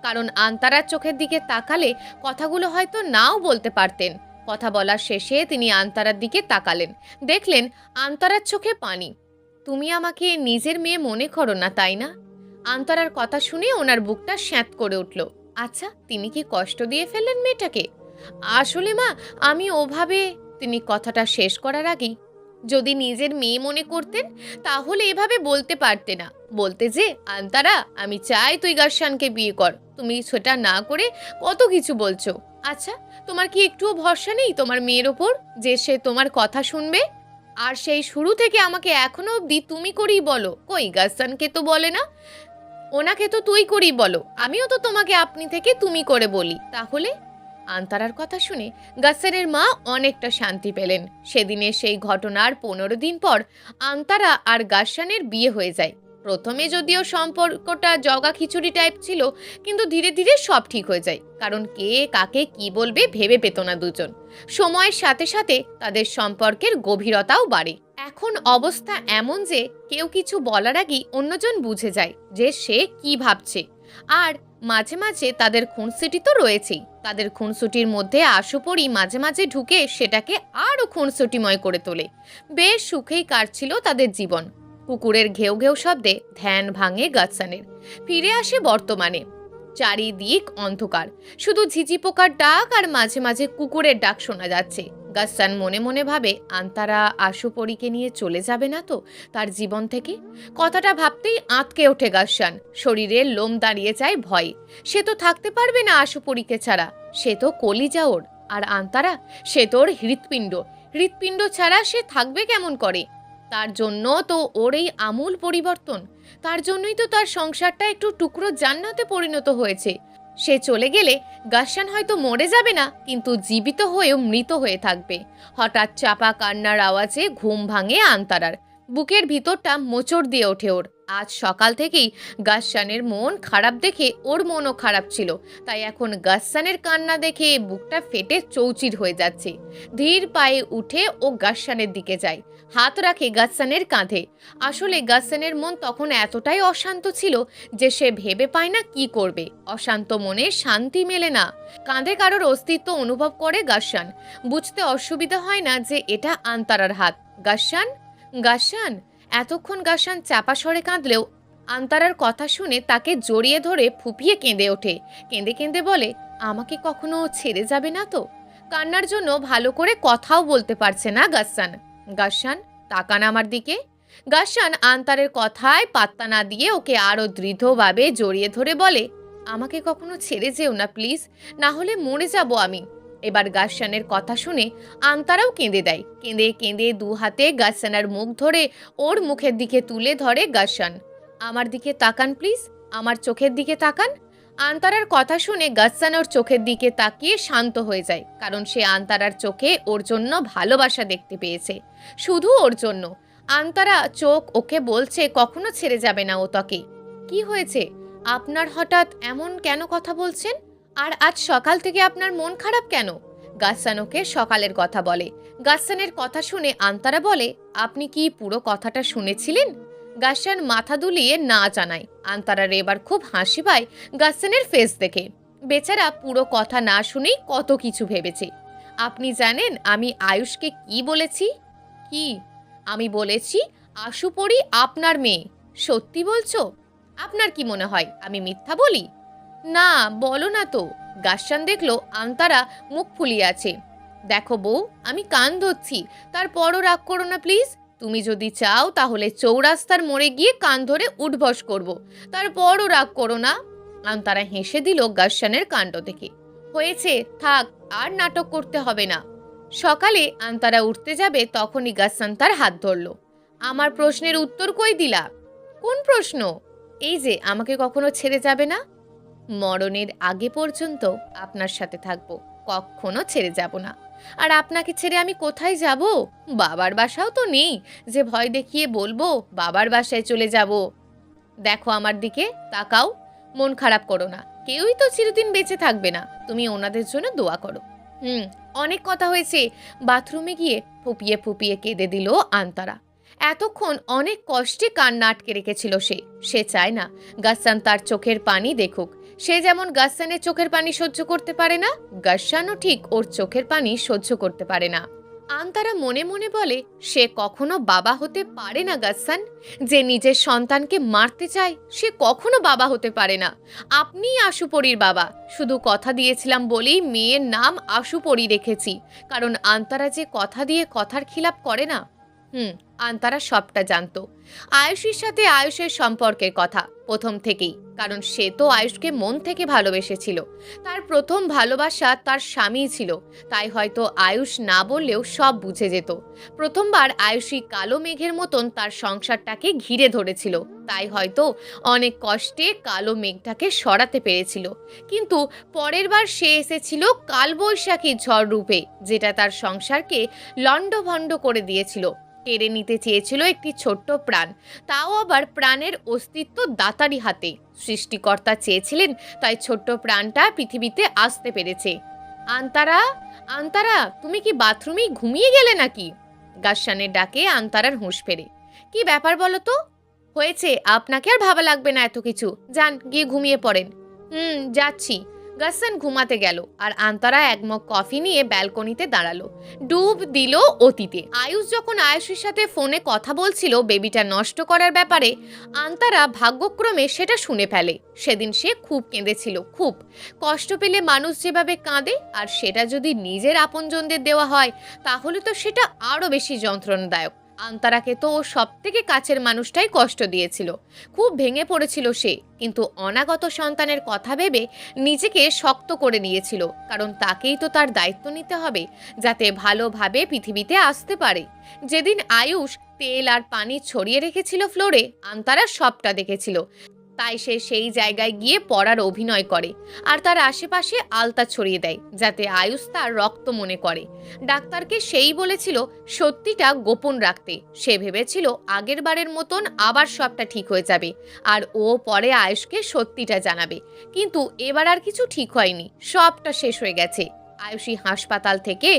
Speaker 1: কারণ আন্তারার চোখের দিকে তাকালে কথাগুলো হয়তো নাও বলতে পারতেন। কথা বলার শেষে তিনি আন্তারার দিকে তাকালেন, দেখলেন আন্তারার চোখে পানি। তুমি আমাকে নিজের মেয়ে মনে করো না, তাই না? আন্তারার কথা শুনে ওনার বুকটা স্যাঁত করে উঠল। আচ্ছা, তিনি কি কষ্ট দিয়ে ফেললেন মেয়েটাকে? আসলে মা, আমি ওভাবে। তিনি কথাটা শেষ করার আগেই, যদি নিজের মেয়ে মনে করতেন তাহলে এভাবে বলতে পারতে না। বলতে যে, আন্তারা, আমি চাই তুই গাসসানকে বিয়ে কর। তুমি সেটা না করে কত কিছু বলছো। আচ্ছা, তোমার কি একটুও ভরসা নেই তোমার মেয়ের ওপর, যে সে তোমার কথা শুনবে? আর সেই শুরু থেকে আমাকে এখনো অবধি তুমি করেই বলো। কই, গাসসানকে তো বলে না, ওনাকে তো তুই করেই বলো। আমিও তো তোমাকে আপনি থেকে তুমি করে বলি। তাহলে? আন্তারার কথা শুনে গাসসানের মা অনেকটা শান্তি পেলেন। সেদিনের সেই ঘটনার 15 দিন পর আন্তারা আর গাসসানের বিয়ে হয়ে যায়। প্রথমে যদিও সম্পর্কটা জগা খিচুড়ি টাইপ ছিল, কিন্তু ধীরে ধীরে সব ঠিক হয়ে যায়, কারণ কে কাকে কি বলবে ভেবে পেত না দুজন। সময়ের সাথে সাথে তাদের সম্পর্কের গভীরতাও বাড়ে। এখন অবস্থা এমন যে কেউ কিছু বলার আগেই অন্যজন বুঝে যায় যে সে কি ভাবছে। আর মাঝে মাঝে তাদের খুনসুটি তো রয়েছেই। তাদের খুনসুটির মধ্যে আশুপরী মাঝে মাঝে ঢুকে সেটাকে আরও খুনসুটিময় করে তোলে। বেশ সুখেই কাটছিল তাদের জীবন। কুকুরের ঘেউ ঘেউ শব্দে ধ্যান ভাঙে গাসসানের। ফিরে আসে বর্তমানে। চারিদিক অন্ধকার, শুধু ঝিঝি পোকার ডাক আর মাঝে মাঝে কুকুরের ডাক শোনা যাচ্ছে। গাসসান মনে মনে ভাবে, আন্তারা আশুপরীকে নিয়ে চলে যাবে না তো তার জীবন থেকে? কথাটা ভাবতেই আঁতকে ওঠে গাসসান। শরীরের লোম দাঁড়িয়ে যায় ভয়ে। সে তো থাকতে পারবে না আশুপরীকে ছাড়া, সে তো কলিজা ওর। আর আন্তারা, সে তোর হৃৎপিণ্ড, হৃৎপিণ্ড ছাড়া সে থাকবে কেমন করে? তার জন্য তো ওর এই আমূল পরিবর্তন, তার জন্যই তো তার সংসারটা একটু টুকরো জান্নাতে পরিণত হয়েছে। সে চলে গেলে গাসসান হয়তো মরে যাবে না, কিন্তু জীবিত হয়েও মৃত হয়ে থাকবে। হঠাৎ চাপা কান্নার আওয়াজে ঘুম ভাঙে আন্তারার। বুকের ভিতরটা মোচড় দিয়ে ওঠে ওর। আজ সকাল থেকেই গাসসানের মন খারাপ দেখে ওর মনও খারাপ ছিল, তাই এখন গাসসানের কান্না দেখে বুকটা ফেটে চৌচির হয়ে যাচ্ছে। ধীর পায়ে উঠে ও গাসসানের দিকে যায়, হাত রাখে গাসসানের কাঁধে। আসলে গাসসানের মন তখন এতটাই অশান্ত ছিল যে সে ভেবে পায় না কি করবে। অশান্ত মনে শান্তি মেলে না। কাঁধে কারোর অস্তিত্ব অনুভব করে গাসসান। বুঝতে অসুবিধা হয় না যে এটা আন্তারার হাত। গাসসান, গাসসান। এতক্ষণ গাসসান চাপা স্বরে কাঁদলেও আন্তারার কথা শুনে তাকে জড়িয়ে ধরে ফুপিয়ে কেঁদে ওঠে। কেঁদে কেঁদে বলে, আমাকে কখনো ছেড়ে যাবে না তো? কান্নার জন্য ভালো করে কথাও বলতে পারছে না গাসসান। গাসসান, তাকান আমার দিকে। গাসসান আন্তারের কথায় পাত্তা না দিয়ে ওকে আরো দৃঢ়ভাবে জড়িয়ে ধরে বলে, আমাকে কখনো ছেড়ে যেও না প্লিজ, না হলে মরে যাব আমি। এবার গাসসানের কথা শুনে আন্তারাও কেঁদে দেয়। কেঁদে কেঁদে দু হাতে গাসসানের মুখ ধরে ওর মুখের দিকে তুলে ধরে গাসসান। আমার দিকে তাকান প্লিজ, আমার চোখের দিকে তাকান। আন্তারার কথা শুনে গাসসান ওর চোখের দিকে তাকিয়ে শান্ত হয়ে যায়, কারণ সে আন্তারার চোখে ওর জন্য ভালোবাসা দেখতে পেয়েছে, শুধু ওর জন্য। আন্তারা চোখ ওকে বলছে কখনো ছেড়ে যাবে না ও তোকে। কি হয়েছে আপনার, হঠাৎ এমন কেন কথা বলছেন? আর আজ সকাল থেকে আপনার মন খারাপ কেন? গাসসান ওকে সকালের কথা বলে। গাসসানের কথা শুনে আন্তারা বলে, আপনি কি পুরো কথাটা শুনেছিলেন? গাসসান মাথা দুলিয়ে না জানায়। আন্তারার এবার খুব হাসি পায় গাসসানের ফেস দেখে। বেচারা পুরো কথা না শুনেই কত কিছু ভেবেছে। আপনি জানেন আমি আয়ুষকে কি বলেছি? কি? আমি বলেছি আশুপরি আপনার মেয়ে। সত্যি বলছো? আপনার কি মনে হয় আমি মিথ্যা বলি? না, বলো না তো। গাসসান দেখলো আন্তারা মুখ ফুলিয়ে আছে। দেখো বউ, আমি কান ধরছি, তারপরও রাগ করো না প্লিজ। তুমি যদি চাও তাহলে চৌরাস্তার মোড়ে গিয়ে কান ধরে উঠবস করব, তারপরও রাগ করো না। আন্তারা হেসে দিল গাসসানের কাণ্ড দেখে। হয়েছে, থাক, আর নাটক করতে হবে না। সকালে আন্তারা উঠতে যাবে তখনই গাসসান তার হাত ধরল। আমার প্রশ্নের উত্তর কই দিলা? কোন প্রশ্ন? এই যে আমাকে কখনো ছেড়ে যাবে না। মরণের আগে পর্যন্ত আপনার সাথে থাকবো, কখনো ছেড়ে যাব না। আর আপনাকে ছেড়ে আমি কোথায় যাব? বাবার বাসাও তো নেই যে ভয় দেখিয়ে বলবো বাবার বাসায় চলে যাব। দেখো আমার দিকে তাকাও, মন খারাপ করো না, কেউই তো চিরদিন বেঁচে থাকবে না। তুমি ওনাদের জন্য দোয়া করো। অনেক কথা হয়েছে। বাথরুমে গিয়ে ফুপিয়ে ফুপিয়ে কেঁদে দিল আন্তারা। এতক্ষণ অনেক কষ্টে কান্না আটকে রেখেছিল সে চায় না গাসসান তার চোখের পানি দেখুক। সে যেমন গাসসানের চোখের পানি সহ্য করতে পারে না, গাসসানও ঠিক ওর চোখের পানি সহ্য করতে পারে না। আন্তারা মনে মনে বলে, সে কখনো বাবা হতে পারে না গাসসান। যে নিজের সন্তানকে মারতে চায় সে কখনো বাবা হতে পারে না। আপনিই আশুপরির বাবা। শুধু কথা দিয়েছিলাম বলেই মেয়ের নাম আশুপরি রেখেছি, কারণ আন্তারা যে কথা দিয়ে কথার খিলাপ করে না। আন্তারা সবটা জানতো। আয়ুষীর সাথে আয়ুষের সম্পর্কের কথা প্রথম থেকেই, কারণ সে তো আয়ুষকে মন থেকে ভালোবেসেছিল। তার প্রথম ভালোবাসা তার স্বামী ছিল, তাই হয়তো আয়ুষ না বললেও সব বুঝে যেত। প্রথমবার আয়ুষী কালো মেঘের মতন তার সংসারটাকে ঘিরে ধরেছিল, তাই হয়তো অনেক কষ্টে কালো মেঘটাকে সরাতে পেরেছিল। কিন্তু পরের বার সে এসেছিল কালবৈশাখী ঝড় রূপে, যেটা তার সংসারকে লণ্ডভণ্ড করে দিয়েছিল। কেড়ে নিতে চেয়েছিল একটি ছোট্ট প্রাণ, তাও আবার প্রাণের অস্তিত্ব দাতারি হাতে। সৃষ্টিকর্তা চেয়েছিলেন, তাই ছোট্ট প্রাণটা পৃথিবীতে আসতে পেরেছে। আন্তারা, আন্তারা, তুমি কি বাথরুমেই ঘুমিয়ে গেলে নাকি? গাসসানের ডাকে আন্তারার হুঁশ ফেরে। কি ব্যাপার বলো তো? হয়েছে, আপনাকে আর ভাবা লাগবে না এত কিছু, যান গিয়ে ঘুমিয়ে পড়েন। যাচ্ছি। গাসসান ঘুমাতে গেল আর আন্তারা এক মগ কফি নিয়ে ব্যালকনিতে দাঁড়ালো। ডুব দিল অতীতে। আয়ুষ যখন আয়ুষের সাথে ফোনে কথা বলছিল বেবিটা নষ্ট করার ব্যাপারে, আন্তারা ভাগ্যক্রমে সেটা শুনে ফেলে। সেদিন সে খুব কেঁদেছিল, খুব। কষ্ট পেলে মানুষ যেভাবে কাঁদে, আর সেটা যদি নিজের আপনজনদের দেওয়া হয় তাহলে তো সেটা আরো বেশি যন্ত্রণাদায়ক। আন্তারাকে তো ও সবথেকে কাছের মানুষটাই কষ্ট দিয়েছিল। খুব ভেঙে পড়েছিল সে, কিন্তু অনাগত সন্তানের কথা ভেবে নিজেকে শক্ত করে নিয়েছিল, কারণ তাকেই তো তার দায়িত্ব নিতে হবে যাতে ভালোভাবে পৃথিবীতে আসতে পারে। যেদিন আয়ুষ তেল আর পানি ছড়িয়ে রেখেছিল ফ্লোরে, আন্তারা সবটা দেখেছিল। তাই সে সেই জায়গায় গিয়ে পড়ার অভিনয় করে আর তার আশেপাশে আলতা ছড়িয়ে দেয় যাতে আয়ুষ তার রক্ত মনে করে। ডাক্তারকে সেই বলেছিল সত্যিটা গোপন রাখতে। সে ভেবেছিল আগের বারের মতন আবার সবটা ঠিক হয়ে যাবে আর ও পরে আয়ুষকে সত্যিটা জানাবে, কিন্তু এবার আর কিছু ঠিক হয়নি, সবটা শেষ হয়ে গেছে। আয়ুষী হাসপাতাল থেকে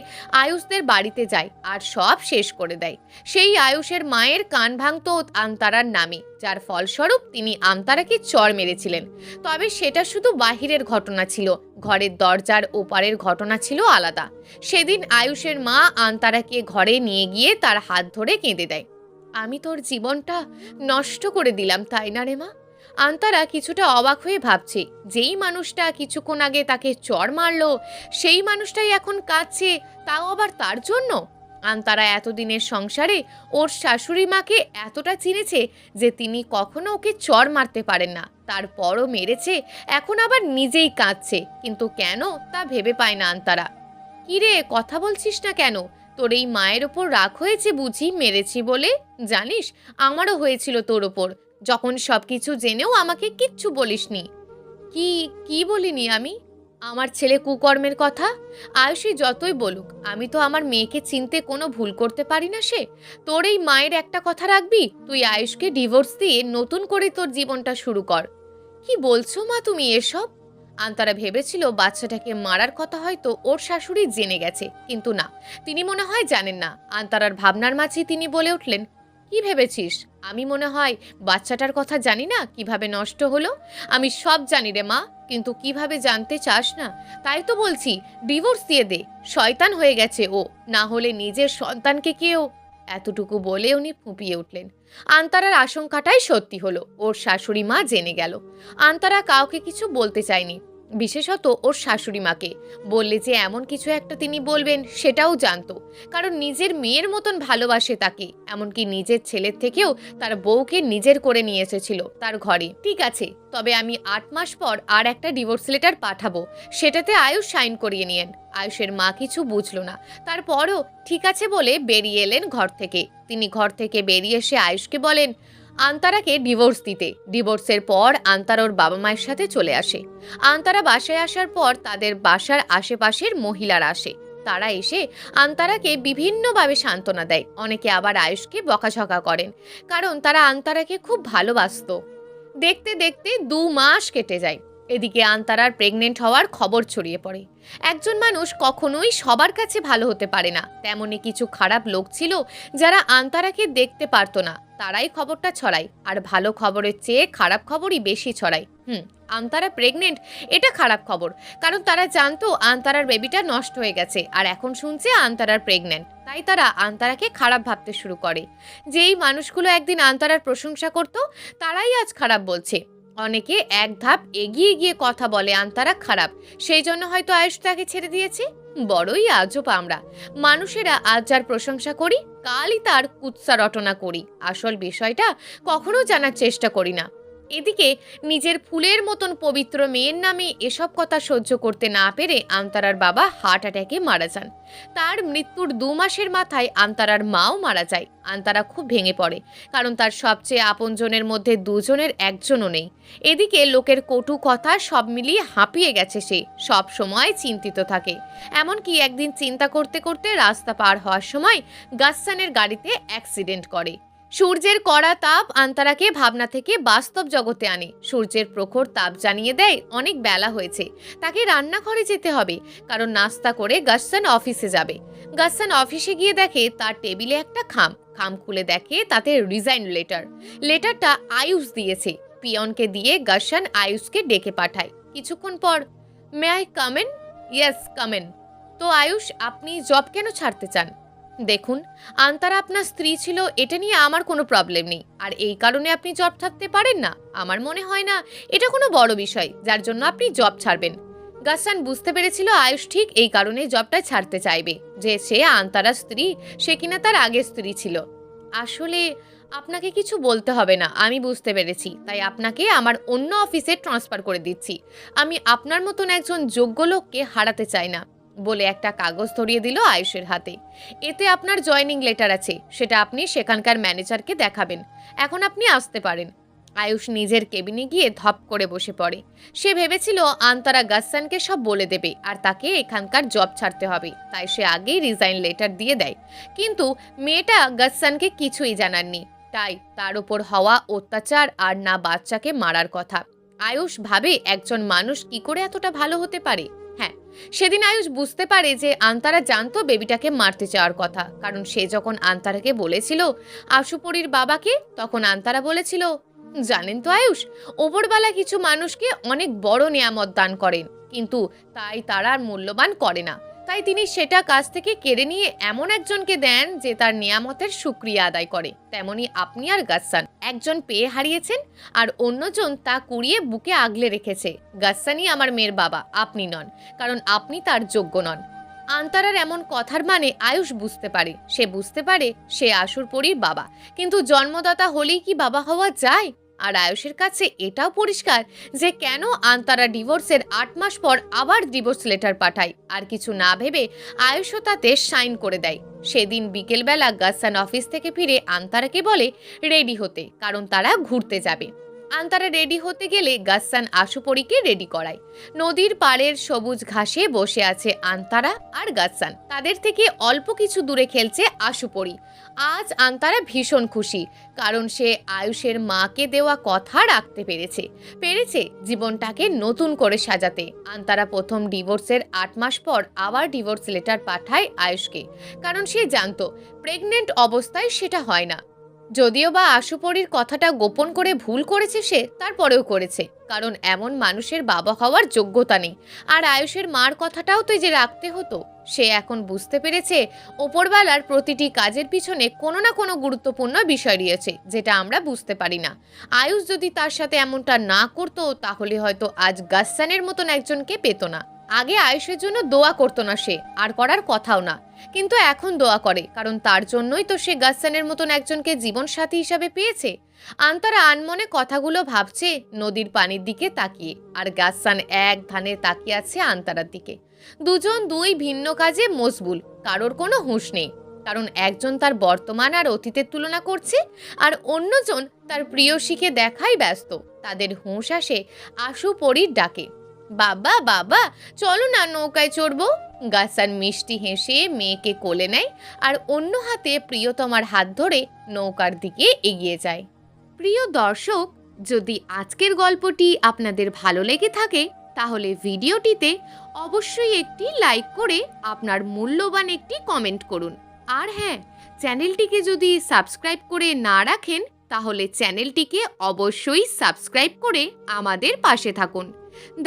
Speaker 1: আয়ুষদের বাড়িতে যায় আর সব শেষ করে দেয়। সেই আয়ুষের মায়ের কান ভাঙত আন্তারার নামে, যার ফলস্বরূপ তিনি আন্তারাকে চড় মেরেছিলেন। তবে সেটা শুধু বাহিরের ঘটনা ছিল, ঘরের দরজার ওপারের ঘটনা ছিল আলাদা। সেদিন আয়ুষের মা আন্তারাকে ঘরে নিয়ে গিয়ে তার হাত ধরে কেঁদে দেয়। আমি তোর জীবনটা নষ্ট করে দিলাম, তাই না রে মা? আন্তারা কিছুটা অবাক হয়ে ভাবছে, যেই মানুষটা কিছুক্ষণ আগে তাকে চড় মারলো সেই মানুষটাই এখন কাঁদছে, তাও আবার তার জন্য। আন্তারা এতদিনের সংসারে ওর শাশুড়ি মাকে এতটা চিনেছে যে তিনি কখনো ওকে চড় মারতে পারেন না, তারপরও মেরেছে, এখন আবার নিজেই কাঁদছে, কিন্তু কেন তা ভেবে পায় না আন্তারা। কিরে, কথা বলছিস না কেন? তোর এই মায়ের ওপর রাগ হয়েছে বুঝি মেরেছি বলে? জানিস আমারও হয়েছিল তোর ওপর, যখন সবকিছু জেনেও আমাকে কিচ্ছু বলিসনি। কি কি বলিনি আমি? আমার ছেলে কুকর্মের কথা? আয়ুষী যতই বলুক, আমি তো আমার মেয়েকে চিনতে কোনো ভুল করতে পারি না। সে তোর এই মায়ের একটা কথা রাখবি, তুই আয়ুষকে ডিভোর্স দিয়ে নতুন করে তোর জীবনটা শুরু কর। কি বলছো মা তুমি এসব? আন্তারা ভেবেছিল বাচ্চাটাকে মারার কথা হয়তো ওর শাশুড়ি জেনে গেছে, কিন্তু না, তিনি মনে হয় জানেন না। আন্তারার ভাবনার মাঝে তিনি বলে উঠলেন, কি ভেবেছিস আমি মনে হয় বাচ্চাটার কথা জানি না কিভাবে নষ্ট হলো? আমি সব জানি রে মা, কিন্তু কিভাবে জানতে চাস না? তাই তো বলছি ডিভোর্স দিয়ে দে, শয়তান হয়ে গেছে ও, না হলে নিজের সন্তানকে কেউ। এতটুকু বলে উনি ফুঁপিয়ে উঠলেন। আন্তারার আশঙ্কাটাই সত্যি হলো, ওর শাশুড়ি মা জেনে গেল। আন্তারা কাউকে কিছু বলতে চায়নি, বিশেষত ওর শাশুড়ি মাকে। বললে যে এমন কিছু একটা তিনি বলবেন সেটাও জানতো, কারণ নিজের মেয়ের মতন ভালোবাসে তাকে, এমনকি নিজের ছেলের থেকেও তার বউকে নিজের করে নিয়ে এসেছিল তার ঘরে। ঠিক আছে, তবে আমি 8 মাস পর আর একটা ডিভোর্স লেটার পাঠাবো, সেটাতে আয়ুষ সাইন করিয়ে নিয়েন। আয়ুষের মা কিছু বুঝলো না, তারপরও ঠিক আছে বলে বেরিয়ে এলেন ঘর থেকে। তিনি ঘর থেকে বেরিয়ে এসে আয়ুষকে বলেন আন্তারাকে ডিভোর্স দিতে। ডিভোর্সের পর আন্তারা ওর বাবা মায়ের সাথে চলে আসে। আন্তারা বাসায় আসার পর তাদের বাসার আশেপাশের মহিলারা আসে। তারা এসে আন্তারাকে বিভিন্নভাবে সান্ত্বনা দেয়, অনেকে আবার আয়ুষকে বকাঝকা করেন, কারণ তারা আন্তারাকে খুব ভালোবাসতো। দেখতে দেখতে 2 মাস কেটে যায়। এদিকে আন্তারার প্রেগনেন্ট হওয়ার খবর ছড়িয়ে পড়ে। একজন মানুষ কখনোই সবার কাছে ভালো হতে পারে না, তেমনি কিছু খারাপ লোক ছিল যারা আন্তারাকে দেখতে পারতো না, তারাই খবরটা ছড়ায়, আর ভালো খবরের চেয়ে খারাপ খবরই বেশি ছড়ায়। আন্তারা প্রেগনেন্ট, এটা খারাপ খবর, কারণ তারা জানতো আন্তারার বেবিটা নষ্ট হয়ে গেছে, আর এখন শুনছে আন্তারার প্রেগনেন্ট, তাই তারা আন্তারাকে খারাপ ভাবতে শুরু করে। যেই মানুষগুলো একদিন আন্তারার প্রশংসা করত, তারাই আজ খারাপ বলছে। অনেকে এক ধাপ এগিয়ে গিয়ে কথা বলে আন্তারা খারাপ, সেই জন্য হয়তো আয়ুষ তাকে ছেড়ে দিয়েছে। বড়ই আজব আমরা মানুষেরা, আজ যার প্রশংসা করি কালই তার কুৎসা রটনা করি, আসল বিষয়টা কখনো জানার চেষ্টা করি না। এদিকে নিজের ফুলের মতন পবিত্র মেয়ের নামে এসব কথা সহ্য করতে না পেরে আন্তারার বাবা হার্ট অ্যাটাকে মারা যান। তার মৃত্যুর 2 মাসের মাথায় আন্তারার মাও মারা যায়। আন্তারা খুব ভেঙে পড়ে, কারণ তার সবচেয়ে আপনজনের মধ্যে 2 জনের একজনও নেই। এদিকে লোকের কটু কথা সব মিলিয়ে হাঁপিয়ে গেছে সে, সব সময় চিন্তিত থাকে। এমনকি একদিন চিন্তা করতে করতে রাস্তা পার হওয়ার সময় গাসসানের গাড়িতে অ্যাক্সিডেন্ট করে। সূর্যের কড়া তাপ আন্তারাকে ভাবনা থেকে বাস্তব জগতে আনে। সূর্যের প্রখর তাপ জানিয়ে দেয় অনেক বেলা হয়েছে, তাকে রান্নাঘরে যেতে হবে, কারণ নাস্তা করে গাসসান অফিসে যাবে। গাসসান অফিসে গিয়ে দেখে তার টেবিলে একটা খাম খুলে দেখে তাতে রিজাইন লেটারটা আয়ুষ দিয়েছে। পিয়নকে দিয়ে গাসসান আয়ুষকে ডেকে পাঠায়। কিছুক্ষণ পর, may I come in? Yes, come in. তো আয়ুষ, আপনি জব কেন ছাড়তে চান? দেখুন, আন্তারা আপনার স্ত্রী ছিল, এটা নিয়ে আমার কোনো প্রবলেম নেই, আর এই কারণে আপনি জব ছাড়তে পারেন না, আমার মনে হয় না এটা কোনো বড় বিষয় যার জন্য আপনি জব ছাড়বেন। গাসসান বুঝতে পেরেছিল আয়ুষ ঠিক এই কারণে জবটা ছাড়তে চাইবে, যে সে আন্তারার স্ত্রী, সে কিনা তার আগের স্ত্রী ছিল। আসলে আপনাকে কিছু বলতে হবে না, আমি বুঝতে পেরেছি। তাই আপনাকে আমার অন্য অফিসে ট্রান্সফার করে দিচ্ছি। আমি আপনার মতন একজন যোগ্য লোককে হারাতে চাই না, বলে একটা কাগজ ধরিয়ে দিল আয়ুষের হাতে। এতে আপনার জয়েনিং লেটার আছে, সেটা আপনি সেখানকার ম্যানেজারকে দেখাবেন। এখন আপনি আসতে পারেন। আয়ুষ নিজের কেবিনে গিয়ে ধপ করে বসে পড়ে। সে ভেবেছিল আন্তারা গাসসানকে সব বলে দেবে আর তাকে এখানকার জব ছাড়তে হবে, তাই সে আগেই রিজাইন লেটার দিয়ে দেয়। কিন্তু মেয়েটা গাসসানকে কিছুই জানাননি, তাই তার উপর হওয়া অত্যাচার আর না বাচ্চাকে মারার কথা। আয়ুষ ভাবে একজন মানুষ কি করে এতটা ভালো হতে পারে। হ্যাঁ, সেদিন আয়ুষ বুঝতে পারে যে আন্তারা জানতো বেবিটাকে মারতে চাওয়ার কথা, কারণ সে যখন আন্তারাকে বলেছিল আশুপরির বাবাকে, তখন আন্তারা বলেছিল, জানেন তো আয়ুষ, ওপরওয়ালা কিছু মানুষকে অনেক বড় নেয়ামত দান করেন, কিন্তু তাই তারা আর মূল্যবান করে না। তাই তিনি সেটা কাছ থেকে কেড়ে নিয়ে এমন একজনকে দেন যে তার নেয়ামতের শুকরিয়া আদায় করে। তেমনি আপনি আর গাসসান, একজন পেয়ে হারিয়েছেন আর অন্যজন তা কুড়িয়ে বুকে আগলে রেখেছে। গাসসানই আমার মেয়ের বাবা, আপনি নন, কারণ আপনি তার যোগ্য নন। আন্তারার এমন কথার মানে আয়ুষ বুঝতে পারে। সে বুঝতে পারে সে আশুরপরির বাবা, কিন্তু জন্মদাতা হলেই কি বাবা হওয়া যায়? আর আয়ুষের কাছে এটাও পরিষ্কার যে কেন আন্তারা ডিভোর্সের 8 মাস পর আবার ডিভোর্স লেটার পাঠায়। আর কিছু না ভেবে আয়ুষও তাতে সাইন করে দেয়। সেদিন বিকেলবেলা গাসসান অফিস থেকে ফিরে আন্তারাকে বলে রেডি হতে, কারণ তারা ঘুরতে যাবে। আন্তারা রেডি হতে গেলে গাসসান আশুপরিকে রেডি করায়। নদীর পাড়ের সবুজ ঘাসে বসে আছে আন্তারা আর গাসসান। তাদের থেকে অল্প কিছু দূরে খেলছে আশুপরি। আজ আন্তারা ভীষণ খুশি, কারণ সে আয়ুষের মাকে দেওয়া কথা রাখতে পেরেছে জীবনটাকে নতুন করে সাজাতে। আন্তারা প্রথম ডিভোর্সের 8 মাস পর আবার ডিভোর্স লেটার পাঠায় আয়ুষকে, কারণ সে জানতো প্রেগনেন্ট অবস্থায় সেটা হয় না। যদিও বা আশুপরির কথাটা গোপন করে ভুল করেছে সে, তারপরেও করেছে, কারণ এমন মানুষের বাবা হওয়ার যোগ্যতা নেই। আর আয়ুষের মার কথাটাও তো যে রাখতে হতো। সে এখন বুঝতে পেরেছে ওপরওয়ালার প্রতিটি কাজের পিছনে কোনো না কোনো গুরুত্বপূর্ণ বিষয় রয়েছে, যেটা আমরা বুঝতে পারি না। আয়ুষ যদি তার সাথে এমনটা না করতো, তাহলে হয়তো আজ গাসসানের মতন একজনকে পেত না। আগে আয়ুষের জন্য দোয়া করতো না সে, আর করার কথাও না, কিন্তু এখন দোয়া করে, কারণ তার জন্যই তো সে গাসসানের মতন একজনকে জীবনসাথী হিসাবে পেয়েছে। আন্তারা আনমনে কথাগুলো ভাবছে নদীর পানির দিকে তাকিয়ে, আর গাসসান এক ধ্যানে তাকিয়ে আছে আন্তারার দিকে। দুজন দুই ভিন্ন কাজে মশগুল, কারোর কোনো হুঁশ নেই, কারণ একজন তার বর্তমান আর অতীতের তুলনা করছে, আর অন্যজন তার প্রিয়সীকে দেখাই ব্যস্ত। তাদের হুঁশ আসে আশুপরির ডাকে, বাবা বাবা চলো না নৌকায় চড়বো। গাসসান মিষ্টি হেসে মেয়েকে কোলে নেয় আর অন্য হাতে প্রিয়তমার হাত ধরে নৌকার দিকে এগিয়ে যায়। প্রিয় দর্শক, যদি আজকের গল্পটি আপনাদের ভালো লেগে থাকে, তাহলে ভিডিওটিতে অবশ্যই একটি লাইক করে আপনার মূল্যবান একটি কমেন্ট করুন। আর হ্যাঁ, চ্যানেলটিকে যদি সাবস্ক্রাইব করে না রাখেন, তাহলে চ্যানেলটিকে অবশ্যই সাবস্ক্রাইব করে আমাদের পাশে থাকুন।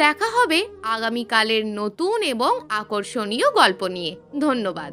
Speaker 1: দেখা হবে আগামীকালের নতুন এবং আকর্ষণীয় গল্প নিয়ে। ধন্যবাদ।